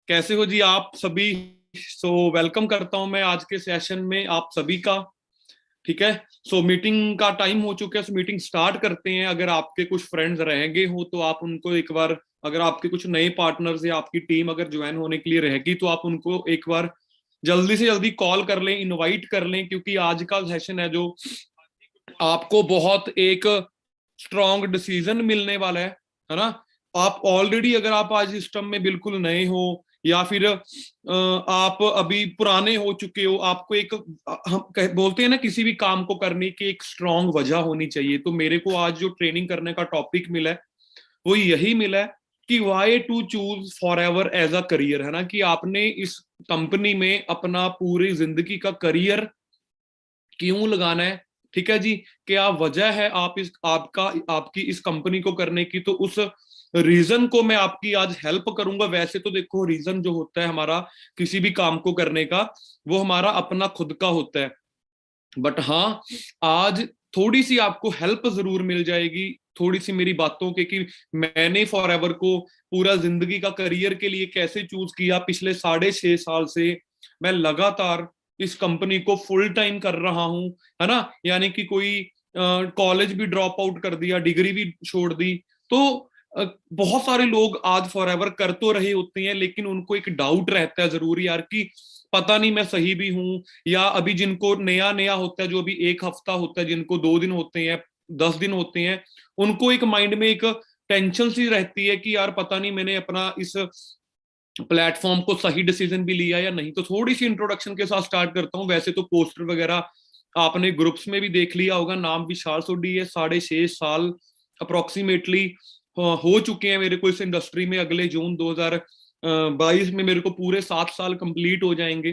कैसे हो जी आप सभी। वेलकम करता हूं मैं आज के सेशन में आप सभी का। ठीक है। मीटिंग का टाइम हो चुका है, मीटिंग स्टार्ट करते हैं। अगर आपके कुछ फ्रेंड्स रह गए हो तो आप उनको एक बार, अगर आपके कुछ नए पार्टनर्स या आपकी टीम अगर ज्वाइन होने के लिए रहेगी तो आप उनको एक बार जल्दी से जल्दी कॉल कर लें, इनवाइट कर लें, क्योंकि आज का सेशन है जो आपको बहुत एक स्ट्रॉन्ग डिसीजन मिलने वाला है ना। आप ऑलरेडी, अगर आप आज सिस्टम में बिल्कुल नए हो या फिर आप अभी पुराने हो चुके हो, आपको एक हम बोलते हैं ना, किसी भी काम को करने की एक स्ट्रॉन्ग वजह होनी चाहिए। तो मेरे को आज जो ट्रेनिंग करने का टॉपिक मिला है वो यही मिला है कि why to choose forever as a अ करियर, है ना, कि आपने इस कंपनी में अपना पूरी जिंदगी का करियर क्यों लगाना है। ठीक है जी। क्या वजह है आप इस आपका आपकी इस कंपनी को करने की, तो उस रीजन को मैं आपकी आज हेल्प करूंगा। वैसे तो देखो, रीजन जो होता है हमारा किसी भी काम को करने का, वो हमारा अपना खुद का होता है। बट हाँ, आज थोड़ी सी आपको हेल्प जरूर मिल जाएगी, थोड़ी सी मेरी बातों के, कि मैंने फॉर एवर को पूरा जिंदगी का करियर के लिए कैसे चूज किया। पिछले 6.5 साल से मैं लगातार इस कंपनी को फुल टाइम कर रहा हूं, है ना। यानी कि कोई कॉलेज भी ड्रॉप आउट कर दिया, डिग्री भी छोड़ दी। तो बहुत सारे लोग आज फॉर एवर कर तो रहे होते हैं, लेकिन उनको एक डाउट रहता है जरूर यार, कि पता नहीं मैं सही भी हूं। या अभी जिनको नया नया होता है, जो अभी एक हफ्ता होता है, जिनको 2 दिन होते हैं, 10 दिन होते हैं, उनको एक माइंड में एक टेंशन सी रहती है कि यार पता नहीं मैंने अपना इस प्लेटफॉर्म को सही डिसीजन भी लिया या नहीं। तो थोड़ी सी इंट्रोडक्शन के साथ स्टार्ट करता हूँ। वैसे तो पोस्टर वगैरह आपने ग्रुप्स में भी देख लिया होगा। नाम विशाल सोडी है। 6.5 साल अप्रोक्सीमेटली हो चुके हैं मेरे को इस इंडस्ट्री में। अगले जून 2022 में मेरे को पूरे 7 साल कंप्लीट हो जाएंगे।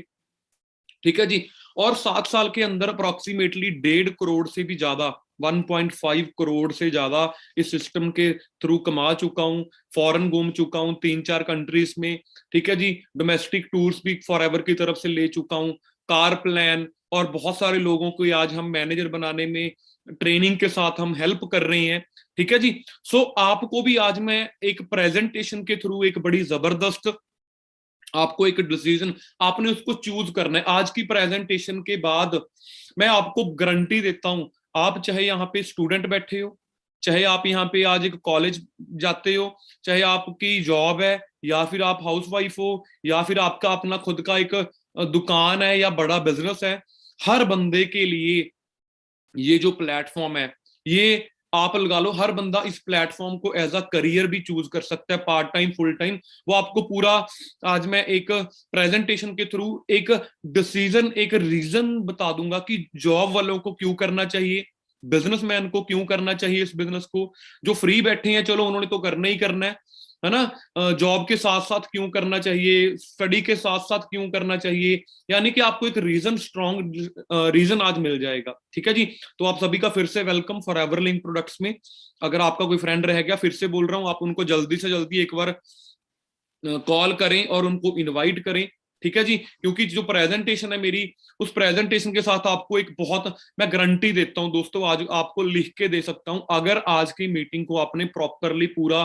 ठीक है जी। और 7 साल के अंदर अप्रोक्सीमेटली 1.5 करोड़ से भी ज्यादा, 1.5 करोड़ से ज्यादा इस सिस्टम के थ्रू कमा चुका हूँ। फॉरेन घूम चुका हूँ 3-4 कंट्रीज में। ठीक है जी। डोमेस्टिक टूर्स भी फॉर एवर की तरफ से ले चुका हूँ। कार प्लान, और बहुत सारे लोगों को आज हम मैनेजर बनाने में ट्रेनिंग के साथ हम हेल्प कर रहे हैं। ठीक है जी। आपको भी आज मैं एक प्रेजेंटेशन के थ्रू एक बड़ी जबरदस्त, आपको एक डिसीजन, आपने उसको चूज करना है। आज की प्रेजेंटेशन के बाद मैं आपको गारंटी देता हूं, आप चाहे यहाँ पे स्टूडेंट बैठे हो, चाहे आप यहाँ पे आज एक कॉलेज जाते हो, चाहे आपकी जॉब है, या फिर आप हाउस वाइफ हो, या फिर आपका अपना खुद का एक दुकान है या बड़ा बिजनेस है, हर बंदे के लिए ये जो प्लेटफॉर्म है, ये आप लगा लो, हर बंदा इस प्लेटफॉर्म को एज अ करियर भी चूज कर सकता है, पार्ट टाइम फुल टाइम। वो आपको पूरा आज मैं एक प्रेजेंटेशन के थ्रू एक डिसीजन, एक रीजन बता दूंगा कि जॉब वालों को क्यों करना चाहिए, बिजनेसमैन को क्यों करना चाहिए इस बिजनेस को। जो फ्री बैठे हैं, चलो उन्होंने तो करना ही करना है ना। जॉब के साथ साथ क्यों करना चाहिए, स्टडी के साथ साथ क्यों करना चाहिए। यानी कि आपको एक रीजन, स्ट्रॉन्ग रीजन आज मिल जाएगा। ठीक है जी। तो आप सभी का फिर से वेलकम फॉर एवरलिंक प्रोडक्ट्स में। अगर आपका कोई फ्रेंड रह गया, फिर से बोल रहा हूं, आप उनको जल्दी से जल्दी एक बार कॉल करें और उनको इनवाइट करें। ठीक है जी। क्योंकि जो प्रेजेंटेशन है मेरी, उस प्रेजेंटेशन के साथ आपको एक बहुत, मैं गारंटी देता हूं दोस्तों, आज आपको लिख के दे सकता हूं, अगर आज की मीटिंग को आपने प्रॉपरली पूरा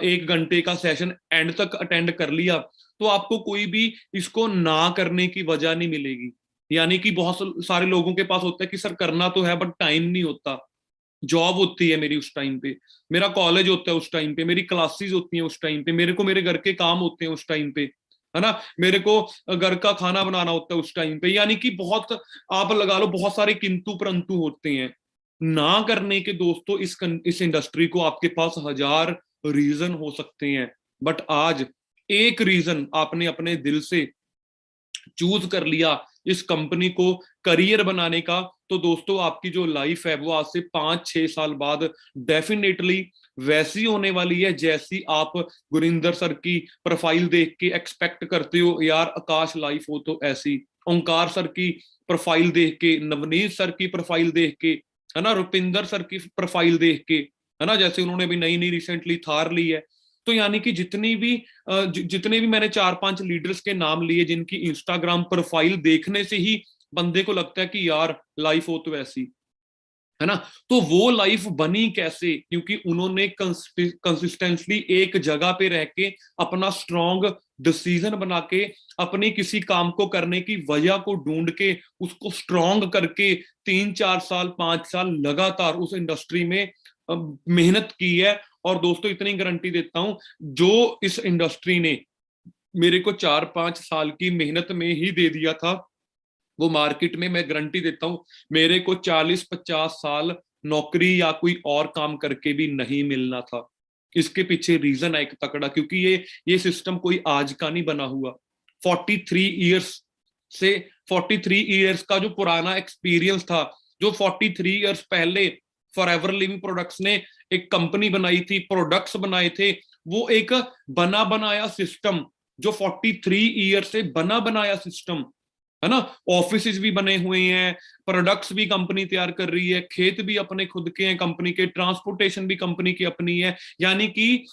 1 घंटे का सेशन एंड तक अटेंड कर लिया, तो आपको कोई भी इसको ना करने की वजह नहीं मिलेगी। यानी कि बहुत सारे लोगों के पास होता है कि सर करना तो है बट टाइम नहीं होता, जॉब होती है मेरी उस टाइम पे, मेरा कॉलेज होता है उस टाइम पे, मेरी क्लासेस होती हैं उस टाइम पे, मेरे को मेरे घर के काम होते हैं उस टाइम पे, है ना, मेरे को घर का खाना बनाना होता है उस टाइम पे। यानी कि बहुत, आप लगा लो, बहुत सारे किंतु परंतु होते हैं ना करने के दोस्तों। इस इंडस्ट्री को आपके पास हजार रीजन हो सकते हैं, बट आज एक रीजन आपने अपने दिल से चूज कर लिया इस कंपनी को करियर बनाने का, तो दोस्तों आपकी जो लाइफ है वो आज से 5-6 साल बाद डेफिनेटली वैसी होने वाली है जैसी आप गुरिंदर सर की प्रोफाइल देख के एक्सपेक्ट करते हो। यार आकाश लाइफ हो तो ऐसी, ओंकार सर की प्रोफाइल देख के, नवनीत सर की प्रोफाइल देख के, है ना, रुपिंदर सर की प्रोफाइल देख के, है ना, जैसे उन्होंने भी नई नई रिसेंटली थार ली है। तो यानी कि जितने भी मैंने 4-5 लीडर्स के नाम लिए, जिनकी इंस्टाग्राम प्रोफाइल देखने से ही बंदे को लगता है कि यार लाइफ हो तो ऐसी, है ना। तो वो लाइफ बनी कैसे, क्योंकि उन्होंने कंसिस्टेंटली एक जगह पे रह के अपना स्ट्रॉन्ग डिसीजन बना के, अपनी किसी काम को करने की वजह को ढूंढ के, उसको स्ट्रॉन्ग करके 3-4 साल 5 साल लगातार उस इंडस्ट्री में मेहनत की है। और दोस्तों इतनी गारंटी देता हूं, जो इस इंडस्ट्री ने मेरे को 4-5 साल की मेहनत में ही दे दिया था, वो मार्केट में, मैं गारंटी देता हूं, मेरे को 40-50 साल नौकरी या कोई और काम करके भी नहीं मिलना था। इसके पीछे रीजन है एक तकड़ा, क्योंकि ये सिस्टम कोई आज का नहीं बना हुआ। 43 ईयर्स से 43 ईयर्स का जो पुराना एक्सपीरियंस था, जो 43 ईयर्स पहले फॉरएवर लिविंग प्रोडक्ट्स ने एक कंपनी बनाई थी, प्रोडक्ट्स बनाए थे, वो एक बना बनाया सिस्टम, जो 43 ईयर से बना बनाया सिस्टम है ना, ऑफिस भी बने हुए हैं, प्रोडक्ट्स भी कंपनी तैयार कर रही है, खेत भी अपने खुद के हैं कंपनी के, ट्रांसपोर्टेशन भी कंपनी की अपनी है। यानी कि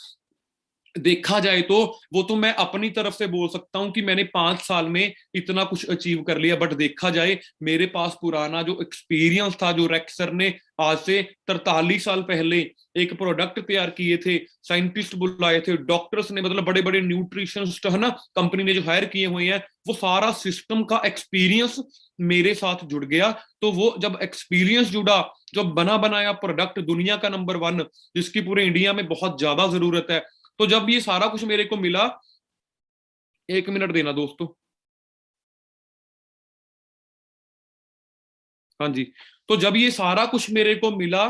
देखा जाए तो वो तो मैं अपनी तरफ से बोल सकता हूं कि मैंने 5 साल में इतना कुछ अचीव कर लिया, बट देखा जाए मेरे पास पुराना जो एक्सपीरियंस था, जो रेक्सर ने आज से 43 साल पहले एक प्रोडक्ट तैयार किए थे, साइंटिस्ट बुलाए थे, डॉक्टर्स ने, मतलब बड़े बड़े न्यूट्रिशनिस्ट है ना कंपनी ने जो हायर किए हुए हैं, वो सारा सिस्टम का एक्सपीरियंस मेरे साथ जुड़ गया। तो वो जब एक्सपीरियंस जुड़ा, जब बना बनाया प्रोडक्ट दुनिया का नंबर 1, जिसकी पूरे इंडिया में बहुत ज्यादा जरूरत है, तो जब ये सारा कुछ मेरे को मिला, 1 मिनट देना दोस्तों, हाँ जी, तो जब ये सारा कुछ मेरे को मिला,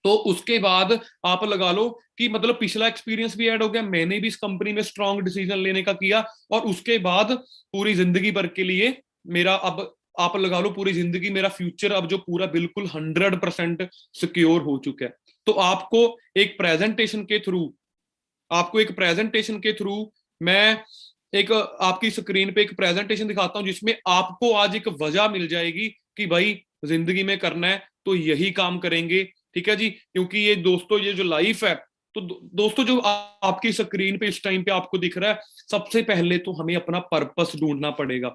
तो उसके बाद आप लगा लो कि मतलब पिछला एक्सपीरियंस भी ऐड हो गया, मैंने भी इस कंपनी में स्ट्रॉन्ग डिसीजन लेने का किया, और उसके बाद पूरी जिंदगी भर के लिए मेरा, अब आप लगा लो पूरी जिंदगी, मेरा फ्यूचर अब जो पूरा बिल्कुल 100% सिक्योर हो चुका है। तो आपको एक प्रेजेंटेशन के थ्रू मैं एक आपकी स्क्रीन पे एक प्रेजेंटेशन दिखाता हूं, जिसमें आपको आज एक वजह मिल जाएगी कि भाई जिंदगी में करना है तो यही काम करेंगे। ठीक है जी, क्योंकि ये दोस्तों ये जो लाइफ है, तो दोस्तों जो आपकी स्क्रीन पे इस टाइम पे आपको दिख रहा है, सबसे पहले तो हमें अपना पर्पस ढूंढना पड़ेगा।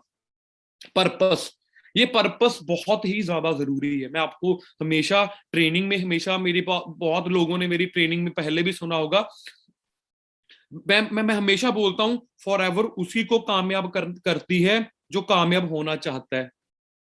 पर्पस, ये पर्पस बहुत ही ज्यादा जरूरी है। मैं आपको हमेशा ट्रेनिंग में, हमेशा मेरी बहुत लोगों ने मेरी ट्रेनिंग में पहले भी सुना होगा, मैं हमेशा बोलता हूं, फॉर एवर उसी को कामयाब करती है जो कामयाब होना चाहता है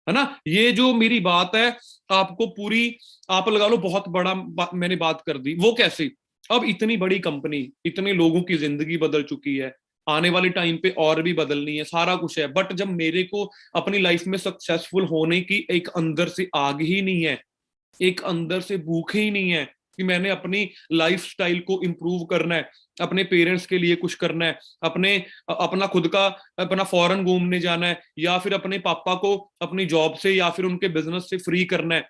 ना। ये जो मेरी बात है आपको पूरी, आप लगा लो बहुत बड़ा मैंने बात कर दी। वो कैसे? अब इतनी बड़ी कंपनी, इतने लोगों की जिंदगी बदल चुकी है, आने वाले टाइम पे और भी बदलनी है, सारा कुछ है, बट जब मेरे को अपनी लाइफ में सक्सेसफुल होने की एक अंदर से आग ही नहीं है, एक अंदर से भूख ही नहीं है कि मैंने अपनी लाइफस्टाइल को इम्प्रूव करना है, अपने पेरेंट्स के लिए कुछ करना है, अपने अपना खुद का अपना फॉरेन घूमने जाना है, या फिर अपने पापा को अपनी जॉब से या फिर उनके बिजनेस से फ्री करना है,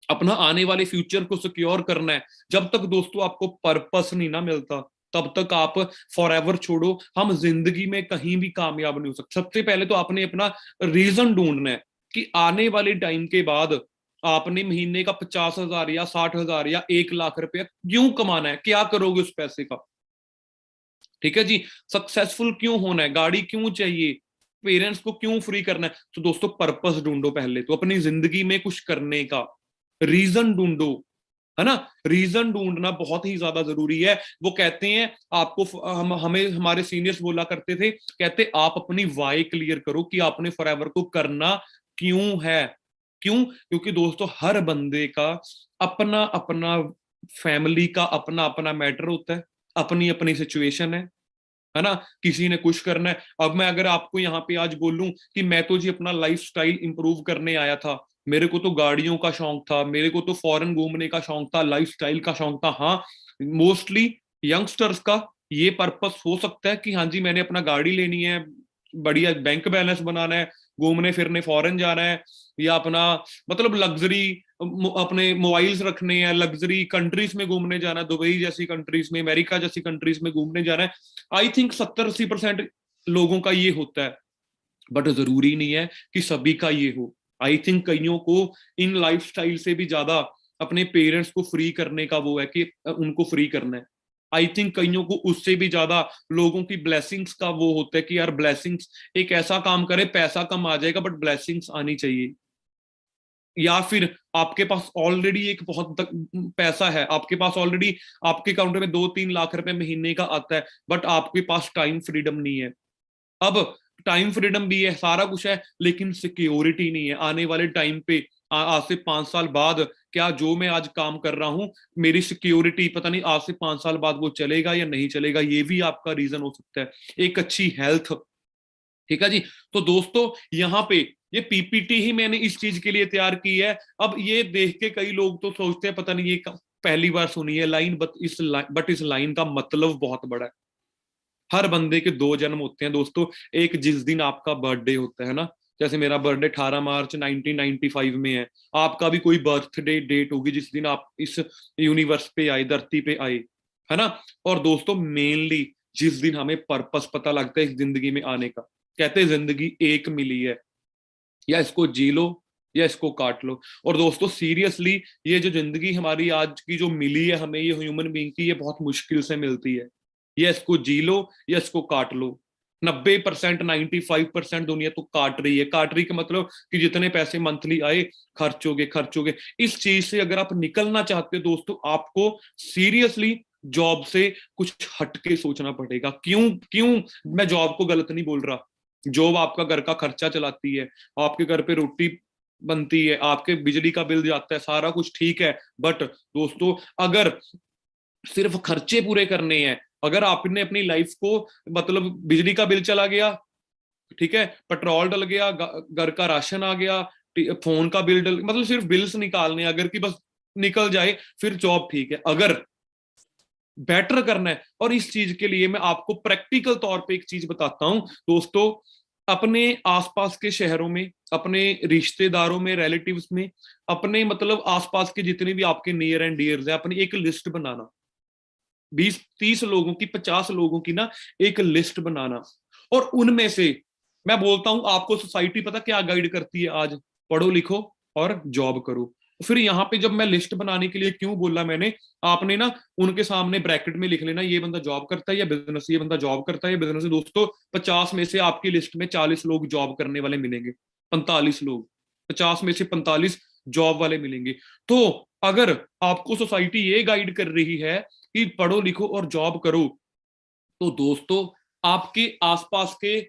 अपना आने वाले फ्यूचर को सिक्योर करना है, जब तक दोस्तों आपको पर्पस नहीं ना मिलता, तब तक आप फॉर एवर छोड़ो, हम जिंदगी में कहीं भी कामयाब नहीं हो सकते। सबसे पहले तो आपने अपना रीजन ढूंढना है कि आने वाले टाइम के बाद आपने महीने का 50,000 या 60,000 या 1 लाख रुपया क्यों कमाना है, क्या करोगे उस पैसे का। ठीक है जी, सक्सेसफुल क्यों होना है, गाड़ी क्यों चाहिए, पेरेंट्स को क्यों फ्री करना है। तो दोस्तों पर्पस ढूंढो, पहले तो अपनी जिंदगी में कुछ करने का रीजन ढूंढो, है ना। रीजन ढूंढना बहुत ही ज्यादा जरूरी है। वो कहते हैं आपको, हमें हमारे सीनियर्स बोला करते थे, कहते आप अपनी वाई क्लियर करो कि आपने फॉरएवर को करना क्यों है। क्यों? क्योंकि दोस्तों हर बंदे का अपना अपना, फैमिली का अपना अपना मैटर होता है, अपनी अपनी सिचुएशन है ना। किसी ने कुछ करना है। अब मैं अगर आपको यहाँ पे आज बोलूं कि मैं तो जी अपना लाइफस्टाइल इंप्रूव करने आया था, मेरे को तो गाड़ियों का शौक था, मेरे को तो फॉरेन घूमने का शौक था, लाइफस्टाइल का शौक था, हाँ मोस्टली यंगस्टर्स का ये पर्पस हो सकता है कि हाँ जी मैंने अपना गाड़ी लेनी है, बढ़िया बैंक बैलेंस बनाना है, घूमने फिरने फॉरेन जाना है, या अपना मतलब लग्जरी अपने मोबाइल्स रखने हैं, लग्जरी कंट्रीज में घूमने जाना है, दुबई जैसी कंट्रीज में, अमेरिका जैसी कंट्रीज में घूमने जाना है। आई थिंक 70-80% लोगों का ये होता है, बट जरूरी नहीं है कि सभी का ये हो। आई थिंक कईयों को इन लाइफस्टाइल से भी ज्यादा अपने पेरेंट्स को फ्री करने का वो है कि उनको फ्री करना है। आई थिंक कईयों को उससे भी ज्यादा लोगों की ब्लेसिंग्स का वो होता है कि यार ब्लेसिंग्स, एक ऐसा काम करे पैसा कम आ जाएगा बट ब्लेसिंग्स आनी चाहिए। या फिर आपके पास ऑलरेडी एक बहुत पैसा है, आपके पास ऑलरेडी आपके अकाउंट में 2-3 लाख रुपए महीने का आता है, बट आपके पास टाइम फ्रीडम नहीं है। अब टाइम फ्रीडम भी है, सारा कुछ है, लेकिन सिक्योरिटी नहीं है। आने वाले टाइम पे आज से 5 साल बाद क्या जो मैं आज काम कर रहा हूं, मेरी सिक्योरिटी पता नहीं आज से 5 साल बाद वो चलेगा या नहीं चलेगा, ये भी आपका रीजन हो सकता है। एक अच्छी हेल्थ, ठीक है जी। तो दोस्तों यहाँ पे ये पीपीटी ही मैंने इस चीज के लिए तैयार की है। अब ये देख के कई लोग तो सोचते हैं पता नहीं ये पहली बार सुनी है लाइन, बट इस लाइन का मतलब बहुत बड़ा है। हर बंदे के 2 जन्म होते हैं दोस्तों। एक जिस दिन आपका बर्थडे होता है ना, जैसे मेरा बर्थडे 18 मार्च 1995 में है, आपका भी कोई बर्थडे डेट होगी जिस दिन आप इस यूनिवर्स पे आए, धरती पे आए, है ना। और दोस्तों मेनली जिस दिन हमें पर्पस पता लगता है इस जिंदगी में आने का, कहते हैं जिंदगी एक मिली है, या इसको जी लो या इसको काट लो। और दोस्तों सीरियसली ये जो जिंदगी हमारी आज की जो मिली है हमें, ये ह्यूमन बीइंग की, ये बहुत मुश्किल से मिलती है। या इसको जी लो या इसको काट लो। 90%, 95% दुनिया तो काट रही है। काट रही का मतलब कि जितने पैसे मंथली आए खर्चोगे खर्चोगे। इस चीज से अगर आप निकलना चाहते हो दोस्तों, आपको सीरियसली जॉब से कुछ हटके सोचना पड़ेगा। क्यों क्यों मैं जॉब को गलत नहीं बोल रहा। जॉब आपका घर का खर्चा चलाती है, आपके घर पे रोटी बनती है, आपके बिजली का बिल जाता है, सारा कुछ ठीक है। बट दोस्तों अगर सिर्फ खर्चे पूरे करने हैं, अगर आपने अपनी लाइफ को मतलब बिजली का बिल चला गया, ठीक है, पेट्रोल डल गया, घर का राशन आ गया, फोन का बिल डल, मतलब सिर्फ बिल्स निकालने अगर कि बस निकल जाए, फिर जॉब ठीक है। अगर बेटर करना है, और इस चीज के लिए मैं आपको प्रैक्टिकल तौर पे एक चीज बताता हूं दोस्तों। अपने आसपास के शहरों में, अपने रिश्तेदारों में, रिलेटिव्स में, अपने मतलब आसपास के जितने भी आपके नियर एंड डियर्स है, अपनी एक लिस्ट बनाना। 20-30 लोगों की, 50 लोगों की ना एक लिस्ट बनाना। और उनमें से मैं बोलता हूं आपको सोसाइटी पता क्या गाइड करती है आज, पढ़ो लिखो और जॉब करो। फिर यहाँ पे जब मैं लिस्ट बनाने के लिए क्यों बोला मैंने, आपने ना उनके सामने ब्रैकेट में लिख लेना ये बंदा जॉब करता है या बिजनेस, ये बंदा जॉब करता है या बिजनेस। दोस्तों 50 में से आपकी लिस्ट में 40 लोग जॉब करने वाले मिलेंगे, 45 लोग, 50 में से 45 जॉब वाले मिलेंगे। तो अगर आपको सोसाइटी ये गाइड कर रही है कि पढ़ो लिखो और जॉब करो, तो दोस्तों आपके आसपास के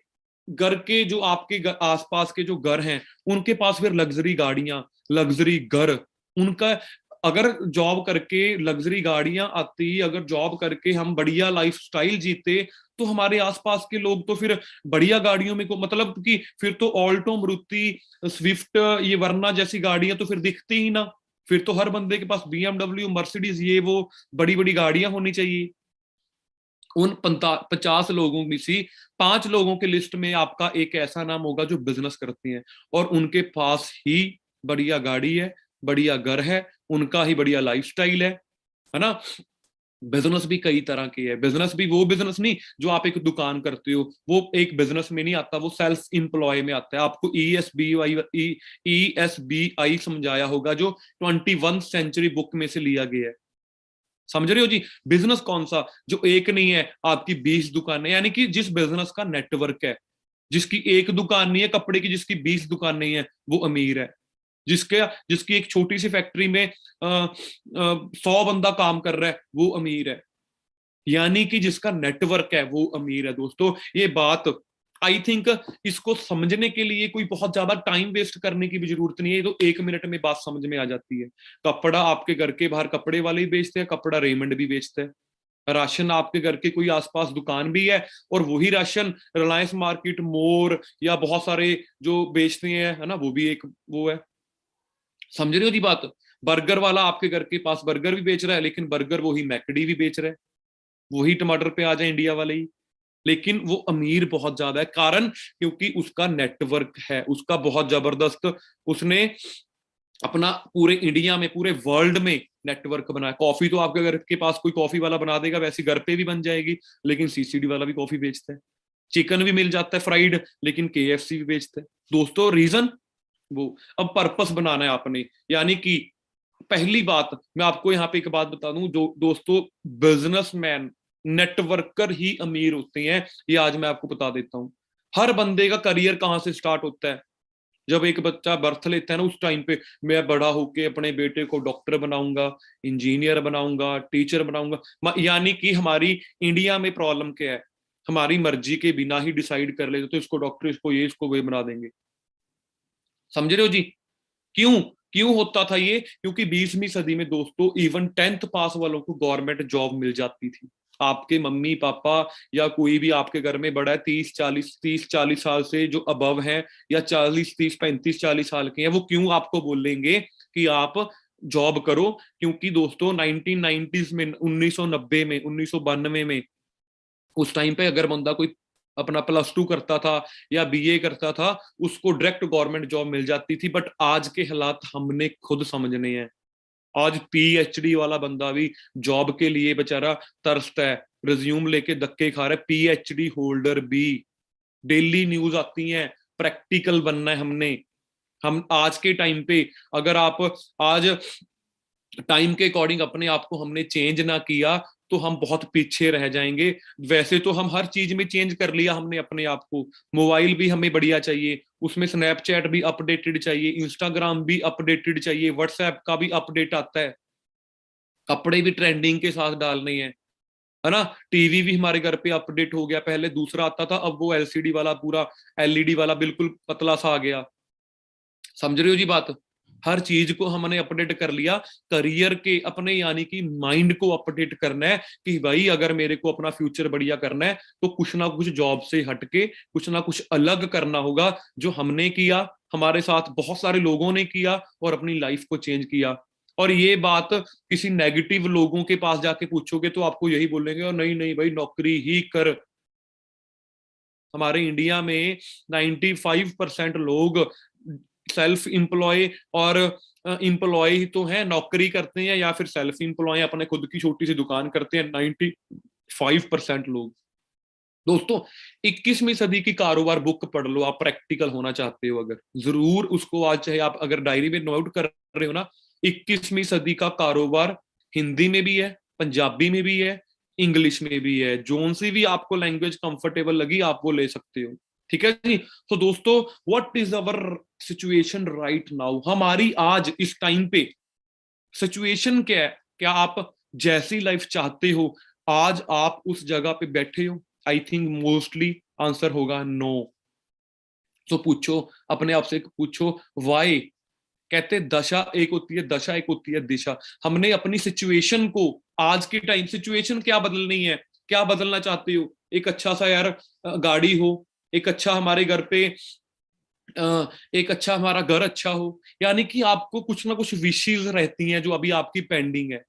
घर के जो आपके आसपास के जो घर हैं, उनके पास फिर लग्जरी गाड़ियां, लग्जरी घर, उनका अगर जॉब करके लग्जरी गाड़ियां आती, अगर जॉब करके हम बढ़िया लाइफ स्टाइल जीते, तो हमारे आसपास के लोग तो फिर बढ़िया गाड़ियों में को मतलब कि फिर तो ऑल्टो, मारुति, स्विफ्ट, ये वरना जैसी गाड़ियां तो फिर दिखती ही ना। फिर तो हर बंदे के पास BMW, मर्सिडीज, ये वो बड़ी बड़ी गाड़ियां होनी चाहिए। उन 50 लोगों में से 5 लोगों के लिस्ट में आपका एक ऐसा नाम होगा जो बिजनेस करते हैं, और उनके पास ही बढ़िया गाड़ी है, बढ़िया घर है, उनका ही बढ़िया लाइफस्टाइल है ना। बिजनेस भी कई तरह के है। बिजनेस भी वो बिजनेस नहीं जो आप एक दुकान करते हो, वो एक बिजनेस में नहीं आता, वो सेल्फ इंप्लॉय में आता है। आपको ESBI समझाया होगा, जो 21 सेंचुरी बुक में से लिया गया है। समझ रहे हो जी। बिजनेस कौन सा, जो एक नहीं है, आपकी 20 दुकानें, यानी कि जिस बिजनेस का नेटवर्क है, जिसकी एक दुकान नहीं है कपड़े की, जिसकी 20 दुकान नहीं है, वो अमीर है। जिसके जिसकी एक छोटी सी फैक्ट्री में 100 बंदा काम कर रहा है, वो अमीर है। यानी कि जिसका नेटवर्क है वो अमीर है। दोस्तों ये बात आई थिंक इसको समझने के लिए कोई बहुत ज्यादा टाइम वेस्ट करने की भी जरूरत नहीं है, तो 1 मिनट में बात समझ में आ जाती है। कपड़ा आपके घर के बाहर कपड़े वाले ही बेचते हैं, कपड़ा रेमंड भी बेचता है। राशन आपके घर के कोई आसपास दुकान भी है, और वही राशन रिलायंस मार्केट, मोर या बहुत सारे जो बेचते हैं, है ना, वो भी एक वो है। समझ रहे हो जी बात। बर्गर वाला आपके घर के पास बर्गर भी बेच रहा है, लेकिन बर्गर वही मैकडी भी बेच रहा है, वही टमाटर पे आ जाए इंडिया वाले ही, लेकिन वो अमीर बहुत ज्यादा है। कारण क्योंकि उसका नेटवर्क है, उसका बहुत जबरदस्त, उसने अपना पूरे इंडिया में, पूरे वर्ल्ड में नेटवर्क बनाया। कॉफी तो आपके घर के पास कोई कॉफी वाला बना देगा, वैसे घर पे भी बन जाएगी, लेकिन CCD वाला भी कॉफी बेचता है। चिकन भी मिल जाता है फ्राइड, लेकिन KFC भी बेचता है। दोस्तों रीजन वो, अब पर्पस बनाना है आपने। यानी कि पहली बात मैं आपको यहाँ पे एक बात बता दूं, जो दोस्तों बिजनेसमैन, नेटवर्कर ही अमीर होते हैं, ये आज मैं आपको बता देता हूं। हर बंदे का करियर कहां से स्टार्ट होता है, जब एक बच्चा बर्थ लेता है ना, उस टाइम पे मैं बड़ा होके अपने बेटे को डॉक्टर बनाऊंगा, इंजीनियर बनाऊंगा, टीचर बनाऊंगा। यानी कि हमारी इंडिया में प्रॉब्लम क्या है, हमारी मर्जी के बिना ही डिसाइड कर लेते तो इसको डॉक्टर, इसको ये, इसको वे बना देंगे। समझ रहे हो जी? क्यों? क्यों होता था ये? क्योंकि 20वीं सदी में दोस्तों इवन 10th पास वालों को गवर्नमेंट जॉब मिल जाती थी। आपके मम्मी पापा या कोई भी आपके घर में बड़ा है, 30 40 साल से जो अबव है, या 40 30 35 40 साल के हैं, वो क्यों आपको बोलेंगे कि आप जॉब करो? क्योंकि दोस्तों 1990s में, 1990 में, 1992 में, उस टाइम पे अगर बंदा कोई अपना +2 करता था या बीए करता था, उसको डायरेक्ट गवर्नमेंट जॉब मिल जाती थी। बट आज के हालात हमने खुद समझने हैं। आज पीएचडी वाला बंदा भी जॉब के लिए बेचारा तरसता है, रिज्यूम लेके धक्के खा रहा है। पीएचडी होल्डर भी, डेली न्यूज आती है, प्रैक्टिकल बनना है हमने। हम आज के टाइम पे, अगर आप आज टाइम के अकॉर्डिंग अपने आप को हमने चेंज ना किया तो हम बहुत पीछे रह जाएंगे। वैसे तो हम हर चीज में चेंज कर लिया हमने अपने आप को। मोबाइल भी हमें बढ़िया चाहिए, उसमें स्नैपचैट भी अपडेटेड चाहिए, इंस्टाग्राम भी अपडेटेड चाहिए, व्हाट्सएप का भी अपडेट आता है, कपड़े भी ट्रेंडिंग के साथ डालने हैं, है ना। टीवी भी हमारे घर पे अपडेट हो गया, पहले दूसरा आता था, अब वो एलसीडी वाला, पूरा एलईडी वाला बिल्कुल पतला सा आ गया। समझ रहे हो जी बात? हर चीज को हमने अपडेट कर लिया। करियर के अपने यानी कि माइंड को अपडेट करना है कि भाई अगर मेरे को अपना फ्यूचर बढ़िया करना है तो कुछ ना कुछ जॉब से हटके कुछ ना कुछ अलग करना होगा। जो हमने किया, हमारे साथ बहुत सारे लोगों ने किया और अपनी लाइफ को चेंज किया। और ये बात किसी नेगेटिव लोगों के पास जाके पूछोगे तो आपको यही बोलेंगे, और नहीं नहीं भाई नौकरी ही कर। हमारे इंडिया में 95% लोग सेल्फ एम्प्लॉय और एम्प्लॉय ही तो है, नौकरी करते हैं या फिर सेल्फ एम्प्लॉय अपने खुद की छोटी सी दुकान करते हैं, 95% लोग। दोस्तों 21वीं सदी की कारोबार बुक पढ़ लो, आप प्रैक्टिकल होना चाहते हो अगर, जरूर उसको आज चाहे आप अगर डायरी में नोट कर रहे हो ना, 21वीं सदी का कारोबार हिंदी में भी है, पंजाबी में भी है, इंग्लिश में भी है। जोन सी भी आपको लैंग्वेज कंफर्टेबल लगी आप वो ले सकते हो। ठीक है जी। तो दोस्तों what is our situation right now, हमारी आज इस टाइम पे सिचुएशन क्या है? क्या आप जैसी लाइफ चाहते हो आज आप उस जगह पे बैठे हो? आई थिंक मोस्टली आंसर होगा नो। तो पूछो अपने आप से, पूछो वाई। कहते दशा एक होती है, दशा एक होती है दिशा। हमने अपनी सिचुएशन को, आज के टाइम सिचुएशन क्या बदलनी है, क्या बदलना चाहते हो? एक अच्छा सा यार गाड़ी हो, एक अच्छा हमारे घर पे एक अच्छा हमारा घर अच्छा हो, यानी कि आपको कुछ ना कुछ विशेष रहती हैं जो अभी आपकी पेंडिंग है।